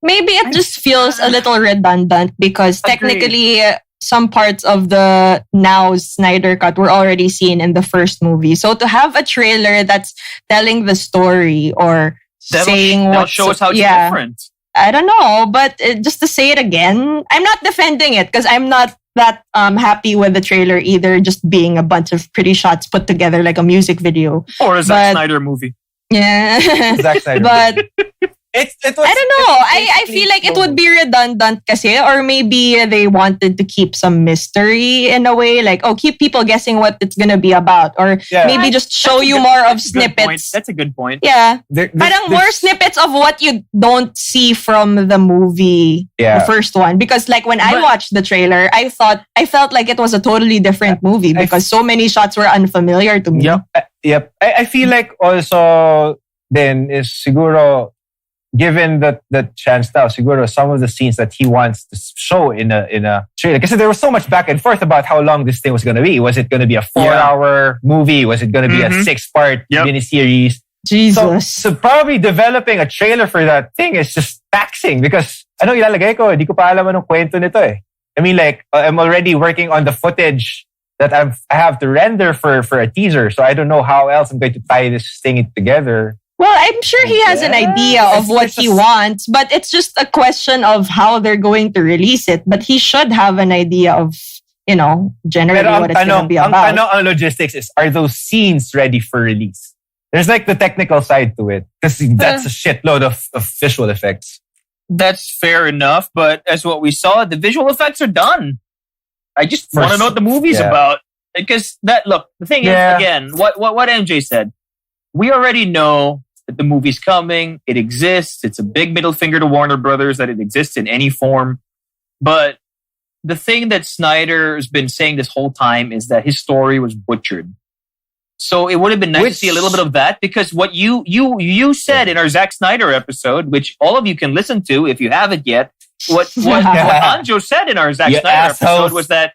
Maybe it just feels a little redundant because technically some parts of the now Snyder Cut were already seen in the first movie. So to have a trailer that's telling the story or saying what show us how it's different. I don't know, but just to say it again, I'm not defending it because I'm not that happy with the trailer either, just being a bunch of pretty shots put together like a music video. Or a Zack Snyder movie. Yeah. Zack Snyder but movie. I don't know. I feel like it would be redundant kasi, or maybe they wanted to keep some mystery in a way, like keep people guessing what it's gonna be about, or maybe just show you more of snippets. That's a good point. Yeah, parang more snippets of what you don't see from the movie, the first one. Because like when I watched the trailer, I felt like it was a totally different movie because so many shots were unfamiliar to me. Yep. I feel like also then is siguro, given the chance now, siguro some of the scenes that he wants to show in a trailer. Because there was so much back and forth about how long this thing was going to be. Was it going to be a 4-hour movie? Was it going to be a 6-part miniseries? Jesus. So probably developing a trailer for that thing is just taxing because ano ilalagay ko? Di ko pa alam anong kwento nito eh. I mean, like, I'm already working on the footage that I have to render for a teaser. So I don't know how else I'm going to tie this thing together. Well, I'm sure he has an idea of what he wants, but it's just a question of how they're going to release it. But he should have an idea of, generally what it's going to be about. Ang logistics is, are those scenes ready for release? There's like the technical side to it, because that's a shitload of visual effects. That's fair enough, but as what we saw, the visual effects are done. I just want to know what the movie's about. Because the thing is, again, what MJ said, we already know that the movie's coming. It exists. It's a big middle finger to Warner Brothers that it exists in any form. But the thing that Snyder has been saying this whole time is that his story was butchered. So it would have been nice to see a little bit of that, because what you said in our Zack Snyder episode, which all of you can listen to if you haven't yet, what Anjo said in our Zack Snyder episode was that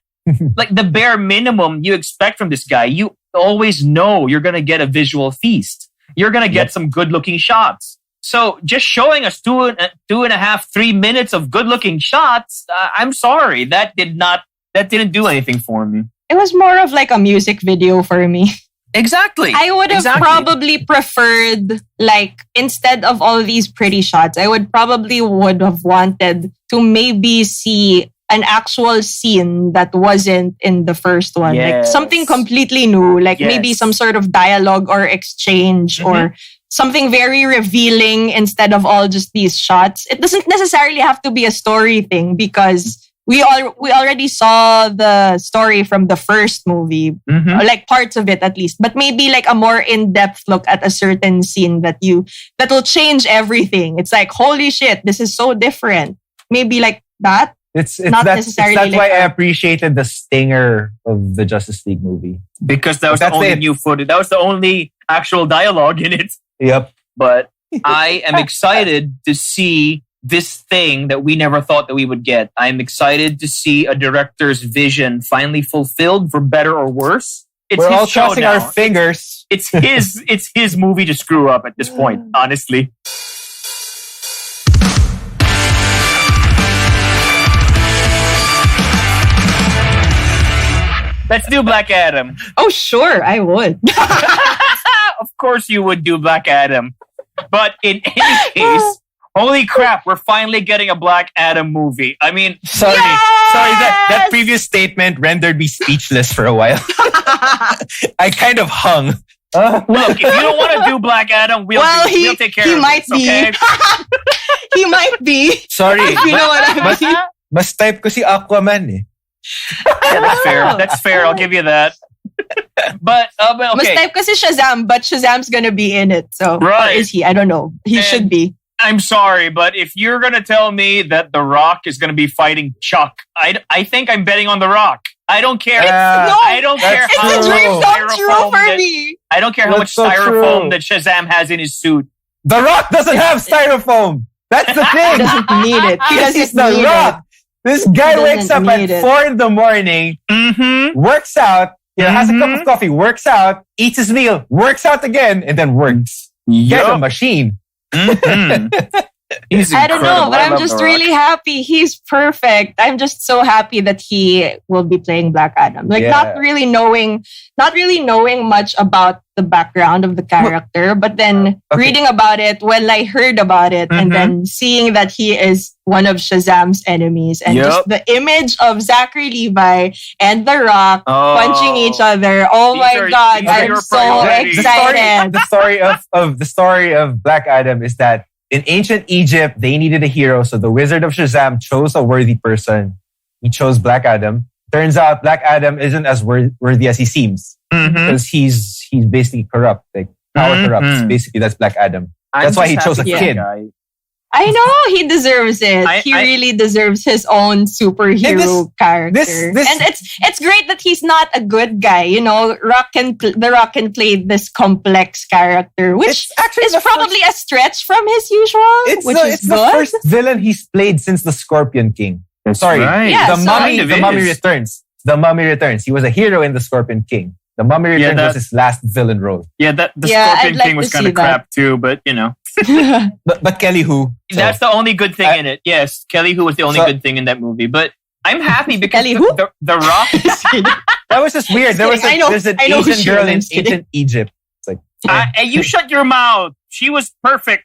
like the bare minimum you expect from this guy, you always know you're going to get a visual feast. You're going to get some good-looking shots. So just showing us 2.5, 3 minutes of good-looking shots, I'm sorry, that didn't do anything for me. It was more of like a music video for me. Exactly. I would have probably preferred, like, instead of all these pretty shots, I would have wanted to maybe see an actual scene that wasn't in the first one. Like something completely new, like maybe some sort of dialogue or exchange or something very revealing instead of all just these shots. It doesn't necessarily have to be a story thing, because we already saw the story from the first movie, or like parts of it at least, but maybe like a more in-depth look at a certain scene that will change everything. It's like, holy shit, this is so different. Maybe like that. That's why I appreciated the stinger of the Justice League movie. Because that was the only new footage. That was the only actual dialogue in it. Yep. But I am excited to see this thing that we never thought that we would get. I'm excited to see a director's vision finally fulfilled, for better or worse. it's We're his all show crossing now. our fingers. It's his movie to screw up at this point, honestly. Let's do Black Adam. Oh, sure, I would. Of course you would do Black Adam. But in any case, holy crap, we're finally getting a Black Adam movie. I mean, Sorry, that previous statement rendered me speechless for a while. I kind of hung. look, if you don't want to do Black Adam, we'll take care of might this, okay? He might be. Sorry. You know what I mean? Mas type ko si Aquaman eh. Yeah, that's fair. That's fair. I'll give you that. But okay. Mas type kasi Shazam, but Shazam's gonna be in it. So, Right. Or is he? I don't know. He should be. I'm sorry, but if you're gonna tell me that The Rock is gonna be fighting Chuck, I think I'm betting on The Rock. I don't care. I don't care that's how It's a true. dream come true styrofoam for that- me. I don't care how much That's so styrofoam true. that Shazam has in his suit. The Rock doesn't have styrofoam. That's the He thing. doesn't need it. He This is doesn't The need Rock. This guy He wakes up doesn't at need it. 4 a.m, Mm-hmm. works out, has a cup Mhm. of coffee, works out, eats his meal, works out again, and then works. Get a machine. He's I don't know, incredible. but I I'm love just The Rock. really happy. He's perfect. I'm just so happy that he will be playing Black Adam. Like Yeah. not really knowing much about the background of the character, but then Okay. reading about it when I heard about it and Mhm. then seeing that he is one of Shazam's enemies and Yup. just the image of Zachary Levi and The Rock Oh. punching each other. Oh These my are- God, these are I'm your so priorities. excited. The story of Black Adam is that in ancient Egypt, they needed a hero, so the Wizard of Shazam chose a worthy person. He chose Black Adam. Turns out Black Adam isn't as worthy as he seems Mhm. because he's basically corrupt, like power Mhm. corrupts. Basically, that's Black Adam. I'm That's why just he chose happy a for kid. that guy. I know he deserves it. He I- really deserves his own superhero character. this- and it's great that he's not a good guy. You know, The Rock can play this complex character, which It's actually is the probably a stretch from his usual, which is it's the good. first villain he's played since the Scorpion King. Sorry, right. Yeah, the so- Mummy. Kind of The Mummy is. Returns. The Mummy Returns. He was a hero in the Scorpion King. The Mummy Yeah, Returns was his last villain role. Yeah, the Yeah, Scorpion I'd like King was to kind see of crap too, but you know. But Kelly Who. That's the only good thing in it. Yes, Kelly Who was the only So- good thing in that movie. But I'm happy because Kelly Who? the Rock. That was just weird. Just kidding. There's an I know who Asian she girl is. in I'm just kidding. ancient Egypt. It's like Hey, you shut your mouth. She was perfect.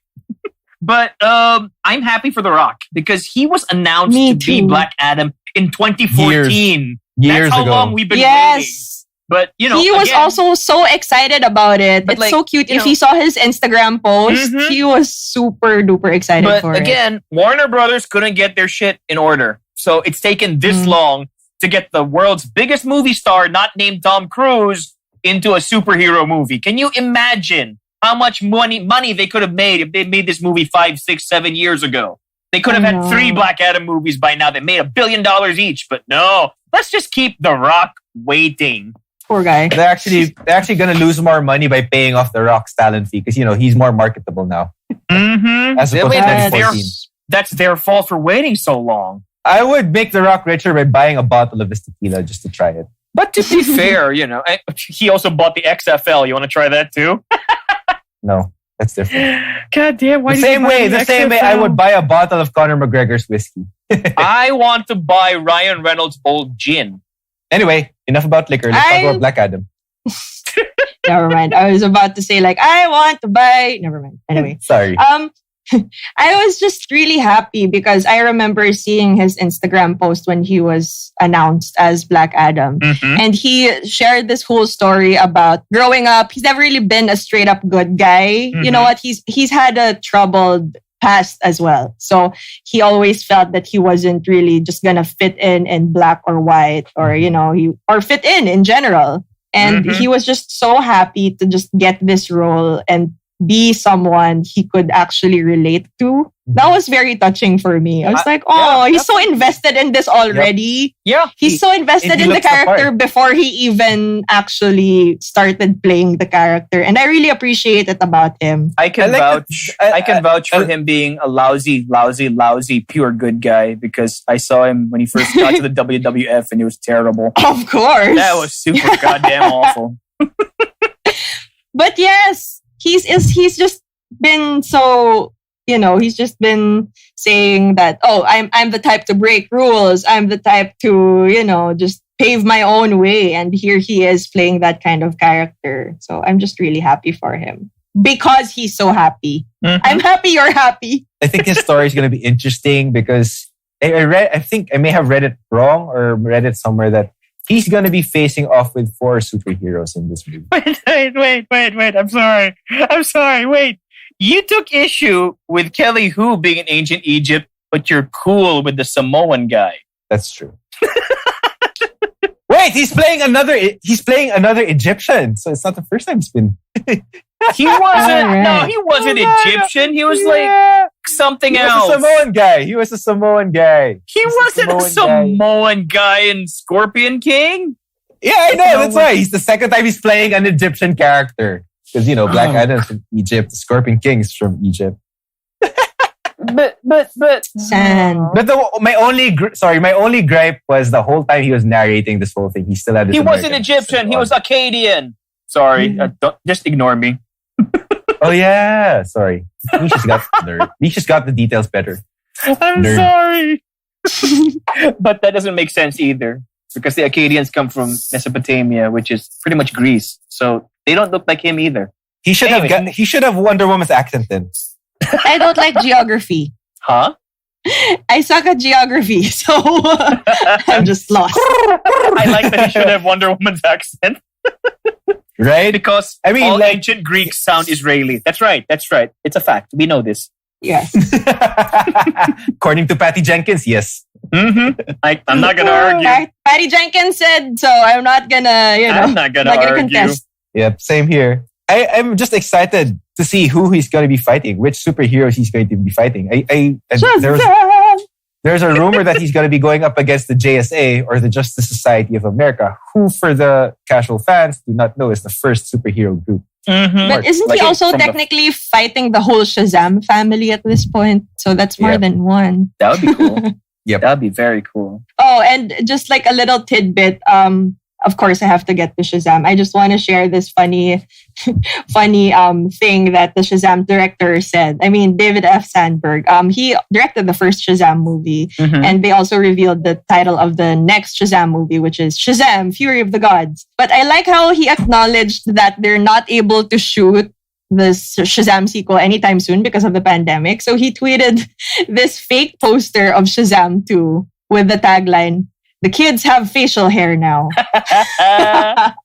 But I'm happy for The Rock because he was announced Me to be too. Black Adam in 2014. years That's how ago. long we've been waiting. yes. But you know, He was again, also so excited about it. But It's like, so cute. you If know- he saw his Instagram post, Mhm. he was super duper excited But for it. again, Warner Brothers couldn't get their shit in order. So it's taken this Mm. long to get the world's biggest movie star, not named Tom Cruise, into a superhero movie. Can you imagine how much money they could have made if they made this movie 5, 6, 7 years ago? They could have I had know. 3 Black Adam movies by now that made $1 billion each. But no, let's just keep The Rock waiting. Poor guy. they're actually gonna lose more money by paying off the Rock's talent fee because he's more marketable now. Mm-hmm. As opposed to That's- 2014. That's their fault for waiting so long. I would make the Rock richer by buying a bottle of his tequila just to try it. But to be fair, he also bought the XFL. You want to try that too? No, that's different. God damn! The same way I would buy a bottle of Conor McGregor's whiskey. I want to buy Ryan Reynolds' old gin. Anyway, enough about liquor. Let's talk I- about Black Adam. Never mind. I was about to say I want to buy. Never mind. Anyway. Sorry. I was just really happy because I remember seeing his Instagram post when he was announced as Black Adam. Mm-hmm. And he shared this whole story about growing up. He's never really been a straight up good guy. You know what? He's had a troubled past as well. So he always felt that he wasn't really just gonna fit in black or white or or fit in general. And Mhm. he was just so happy to just get this role and be someone he could actually relate to. That was very touching for me. I was like, oh, he's so invested in this already. Yeah. He's so invested in the character before he even actually started playing the character. And I really appreciate it about him. I can vouch for him being a lousy, pure good guy because I saw him when he first got to the WWF and it was terrible. Of course. That was super goddamn awful. But yes, he's just been so, he's just been saying that, oh, I'm the type to break rules. I'm the type to, just pave my own way. And here he is playing that kind of character. So I'm just really happy for him because he's so happy. Mm-hmm. I'm happy you're happy. I think his story is going to be interesting because I think I may have read it wrong or read it somewhere that he's going to be facing off with 4 superheroes in this movie. Wait. I'm sorry. Wait. You took issue with Kelly Hu being in ancient Egypt, but you're cool with the Samoan guy. That's true. Wait, he's playing another Egyptian. So it's not the first time he's been. He wasn't Egyptian. He was like something else. He was a Samoan guy. He wasn't a Samoan guy in Scorpion King? Yeah, I know. That's why. He's the second time he's playing an Egyptian character. Because, Black Adam's from Egypt. The Scorpion King is from Egypt. But Sand. But my only gripe was the whole time he was narrating this whole thing, he still had this. He wasn't Egyptian. He was Akkadian. Sorry, just ignore me. Oh yeah, sorry. Misha's got the details better. I'm sorry, but that doesn't make sense either because the Akkadians come from Mesopotamia, which is pretty much Greece. So they don't look like him either. He should have Wonder Woman's accent then. I don't like geography. Huh? I suck at geography, so I'm just lost. I like that he should have Wonder Woman's accent. Right? Because all ancient Greeks sound Israeli. That's right. It's a fact. We know this. Yes. According to Patty Jenkins, yes. Mm-hmm. I'm not going to argue. Patty Jenkins said so. I'm not going to, I'm not going to argue. Contest. Yep, same here. I'm just excited to see who he's going to be fighting, which superheroes he's going to be fighting. There's a rumor that he's going to be going up against the JSA or the Justice Society of America, who for the casual fans do not know is the first superhero group. Mm-hmm. But isn't he also technically fighting the whole Shazam family at this point? So that's more than one. That would be cool. Yep. That would be very cool. Oh, and just like a little tidbit, of course, I have to get to Shazam. I just want to share this funny thing that the Shazam director said. I mean, David F. Sandberg. He directed the first Shazam movie, and they also revealed the title of the next Shazam movie, which is Shazam: Fury of the Gods. But I like how he acknowledged that they're not able to shoot this Shazam sequel anytime soon because of the pandemic. So he tweeted this fake poster of Shazam 2 with the tagline, "The kids have facial hair now."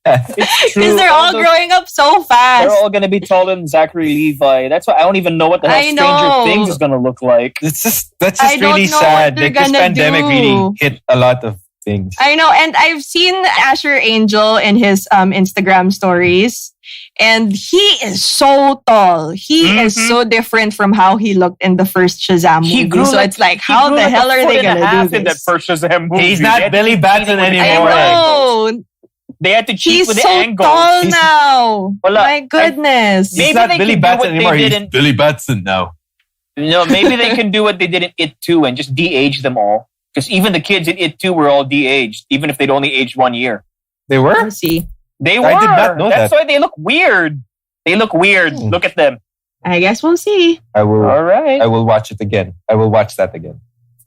It's true. Because they're all growing up so fast. They're all going to be taller than Zachary Levi. That's why I don't even know what the hell Stranger Things is going to look like. That's just really sad. Like, this pandemic really hit a lot of things. I know. And I've seen Asher Angel in his Instagram stories. And he is so tall. He is so different from how he looked in the first Shazam movie. So it's like, how the hell are they going to do this? In that first Shazam movie. He's not Billy Batson anymore. I know. They had to cheat with the angles. He's so tall now. My goodness. He's not Billy Batson anymore. He's Billy Batson now. Maybe they can do what they did in It 2 and just de-age them all. Because even the kids in It 2 were all de-aged, even if they'd only aged 1 year. They were? Let's see. They were. I did not know That's why they look weird. Look at them. I guess we'll see. All right. I will watch it again. I will watch that again.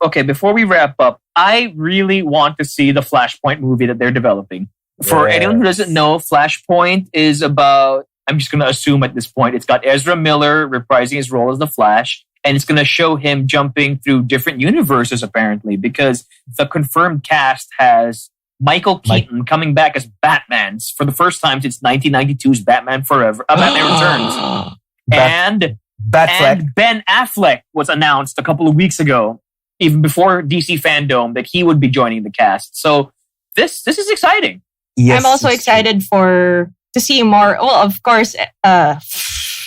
Okay, before we wrap up, I really want to see the Flashpoint movie that they're developing. For anyone who doesn't know, Flashpoint is about, I'm just going to assume at this point, it's got Ezra Miller reprising his role as the Flash. And it's going to show him jumping through different universes, apparently, because the confirmed cast has Michael Keaton coming back as Batman for the first time since 1992's Batman Returns. And Ben Affleck was announced a couple of weeks ago, even before DC FanDome, that he would be joining the cast. So this is exciting. Yes, I'm also excited to see more. Well, of course,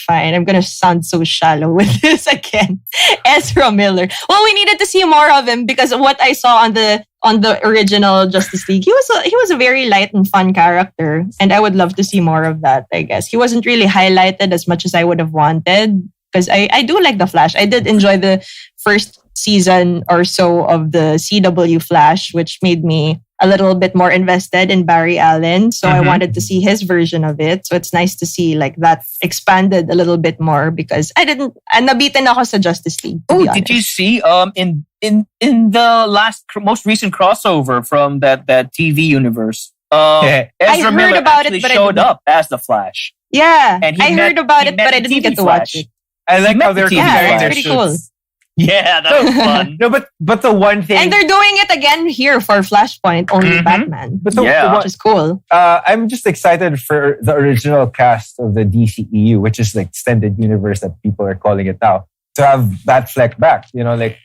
fine. I'm gonna sound so shallow with this again. Ezra Miller. Well, we needed to see more of him because of what I saw on the original Justice League. He was a very light and fun character, and I would love to see more of that. I guess he wasn't really highlighted as much as I would have wanted because I do like the Flash. I did enjoy the first season or so of the CW Flash, which made me a little bit more invested in Barry Allen. So I wanted to see his version of it. So it's nice to see like that expanded a little bit more because nabitin ako sa Justice League. Oh, did you see in the most recent crossover from that TV universe? Ezra I heard Miller about actually it, but showed up as the Flash. Yeah, And I heard about it, but I didn't get to watch it. I like how they're Yeah, comparing it's their pretty suits. cool. Yeah, that was fun. No, but the one thing, And they're doing it again here for Flashpoint, only Batman. but Which is cool. I'm just excited for the original cast of the DCEU, which is the extended universe that people are calling it now, to have Batfleck back. You know, like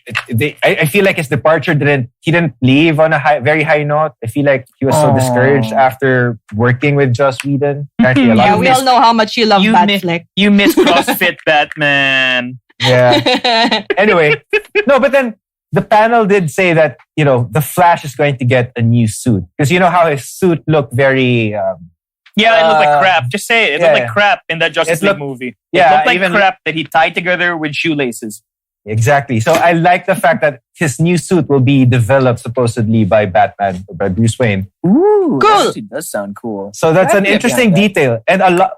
I feel like his departure he didn't leave on a very high note. I feel like he was so discouraged after working with Joss Whedon. Apparently, Yeah, we all know how much you love Batfleck. You miss CrossFit Batman. Yeah. Anyway, no, but then the panel did say that, you know, the Flash is going to get a new suit. Because you know how his suit looked very... Yeah, it looked like crap. Just say it. It looked like crap in that Justice League movie. Yeah, it looked like crap that he tied together with shoelaces. Exactly. So I like the fact that his new suit will be developed supposedly by Batman or by Bruce Wayne. Ooh, cool. That actually does sound cool. So that's an interesting detail. And a lot.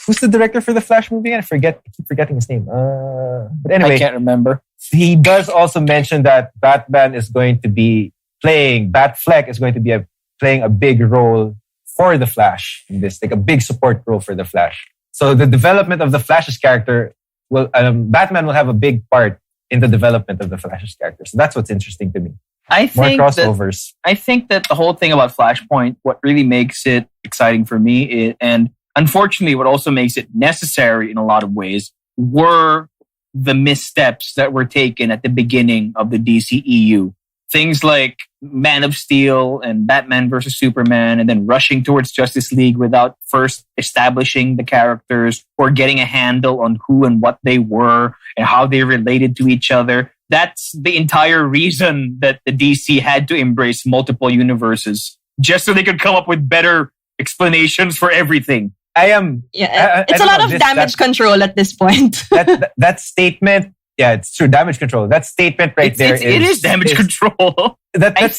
Who's the director for the Flash movie? I keep forgetting his name. But anyway, I can't remember. He does also mention that Batfleck is going to be playing a big role for the Flash in this, like a big support role for the Flash. So the development of the Flash's character Batman will have a big part in the development of the Flash's character. So that's what's interesting to me. I think more crossovers. I think that the whole thing about Flashpoint, what really makes it exciting for me, and unfortunately what also makes it necessary in a lot of ways, were the missteps that were taken at the beginning of the DCEU. Things like Man of Steel and Batman versus Superman, and then rushing towards Justice League without first establishing the characters or getting a handle on who and what they were and how they related to each other. That's the entire reason that the DC had to embrace multiple universes, just so they could come up with better explanations for everything. It's a lot of damage control at this point. that statement. Yeah, it's true. Damage control. That statement it is damage control. That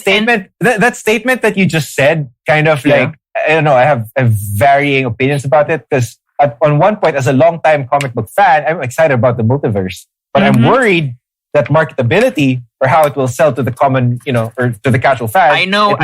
statement that you just said, kind of like, I don't know, I have varying opinions about it because on one point, as a long-time comic book fan, I'm excited about the multiverse, but I'm worried that marketability or how it will sell to the common, or to the casual fan. I know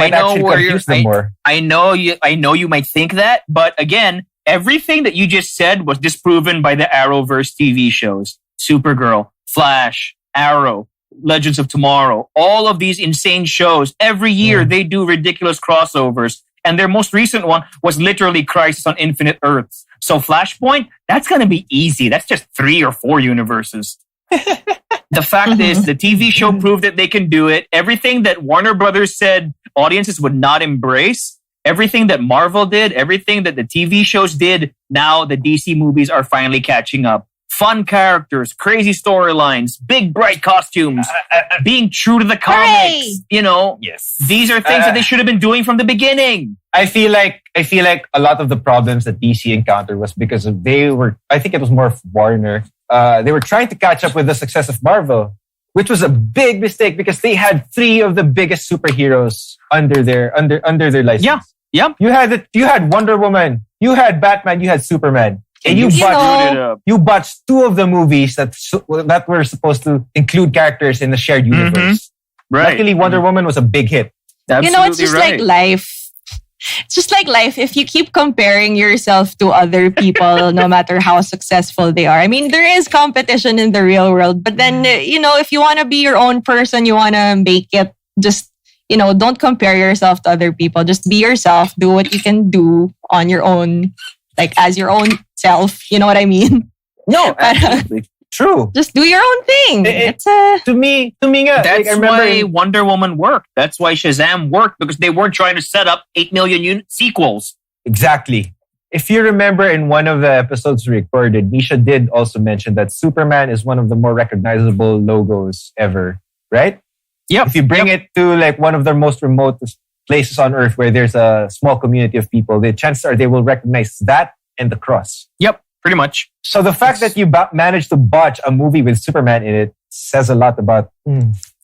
where you're. I know you might think that, but again, everything that you just said was disproven by the Arrowverse TV shows, Supergirl, Flash, Arrow, Legends of Tomorrow, all of these insane shows. Every year they do ridiculous crossovers. And their most recent one was literally Crisis on Infinite Earths. So Flashpoint, that's going to be easy. That's just 3 or 4 universes. The fact is, the TV show proved that they can do it. Everything that Warner Brothers said audiences would not embrace, everything that Marvel did, everything that the TV shows did, now the DC movies are finally catching up. Fun characters, crazy storylines, big bright costumes, being true to the comics. Yes. These are things that they should have been doing from the beginning. I feel like a lot of the problems that DC encountered was because I think it was more of Warner. They were trying to catch up with the success of Marvel, which was a big mistake because they had 3 of the biggest superheroes under their license. Yeah. You had Wonder Woman, you had Batman, you had Superman. And you botched 2 of the movies that were supposed to include characters in the shared universe. Right. Luckily, Wonder Woman was a big hit. Absolutely it's just like life. It's just like life. If you keep comparing yourself to other people, no matter how successful they are. I mean, there is competition in the real world. But then, if you want to be your own person, you want to make it, just, don't compare yourself to other people. Just be yourself. Do what you can do on your own, like as your own self. You know what I mean? No, absolutely. True. Just do your own thing. To me, that's why Wonder Woman worked. That's why Shazam worked, because they weren't trying to set up 8 million sequels. Exactly. if you remember in one of the episodes we recorded, Misha did also mention that Superman is one of the more recognizable logos ever, right? Yep. If you bring it to like one of the most remote places on Earth where there's a small community of people, the chances are they will recognize that and the cross. Yep, pretty much. So the fact that you managed to botch a movie with Superman in it says a lot about...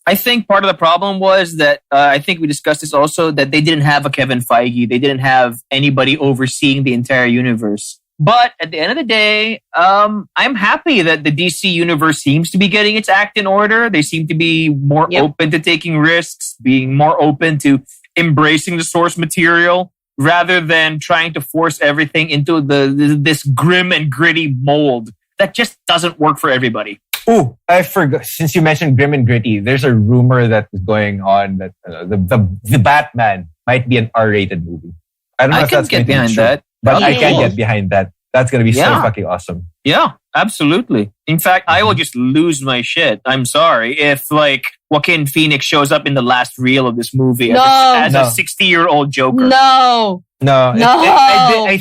I think part of the problem was that, I think we discussed this also, that they didn't have a Kevin Feige. They didn't have anybody overseeing the entire universe. But at the end of the day, I'm happy that the DC universe seems to be getting its act in order. They seem to be more open to taking risks, being more open to embracing the source material, rather than trying to force everything into this grim and gritty mold that just doesn't work for everybody. Oh, I forgot. Since you mentioned grim and gritty, there's a rumor that is going on that the Batman might be an R-rated movie. I don't know if that's going to be true, that. But I can get behind that. That's going to be so fucking awesome. Yeah, absolutely. In fact, I will just lose my shit. I'm sorry if like Joaquin Phoenix shows up in the last reel of this movie as a 60-year-old Joker. No. I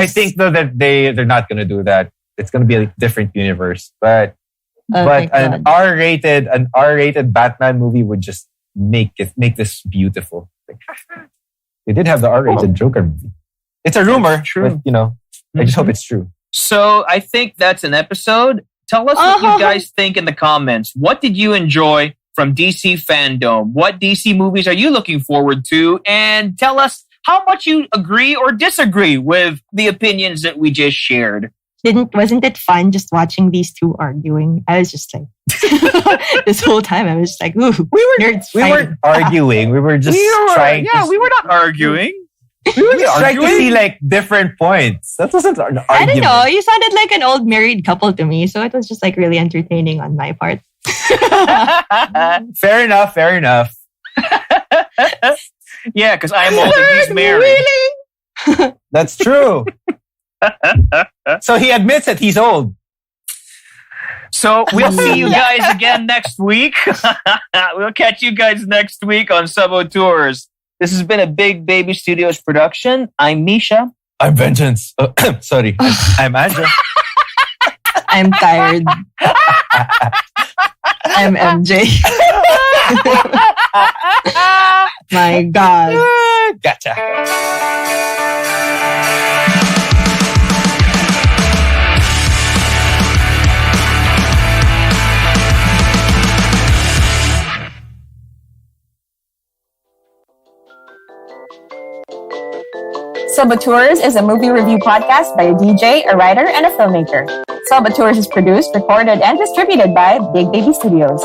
think though that they're not going to do that. It's going to be a different universe, but an R-rated Batman movie would just make this beautiful. Like, they did have the R-rated Joker movie. It's a rumor, but I just hope it's true. So I think that's an episode. Tell us what you guys think in the comments. What did you enjoy from DC FanDome? What DC movies are you looking forward to? And tell us how much you agree or disagree with the opinions that we just shared. Wasn't it fun just watching these two arguing? I was just like, this whole time I was just like, ooh, we weren't arguing. We were just trying. Yeah, we were not arguing. We were just trying to see like different points. That wasn't an argument. I don't know. You sounded like an old married couple to me, so it was just like really entertaining on my part. Fair enough. Yeah, because I'm old and he's married. Really? That's true. So he admits that he's old. So we'll see you guys again next week. We'll catch you guys next week on Sub-Auteurs. This has been a Big Baby Studios production. I'm Misha. I'm Vengeance. Sorry. I'm Anjo. I'm tired. I'm MJ. My God. Gotcha. Sub-Auteurs is a movie review podcast by a DJ, a writer, and a filmmaker. Sub-Auteurs is produced, recorded, and distributed by Big Baby Studios.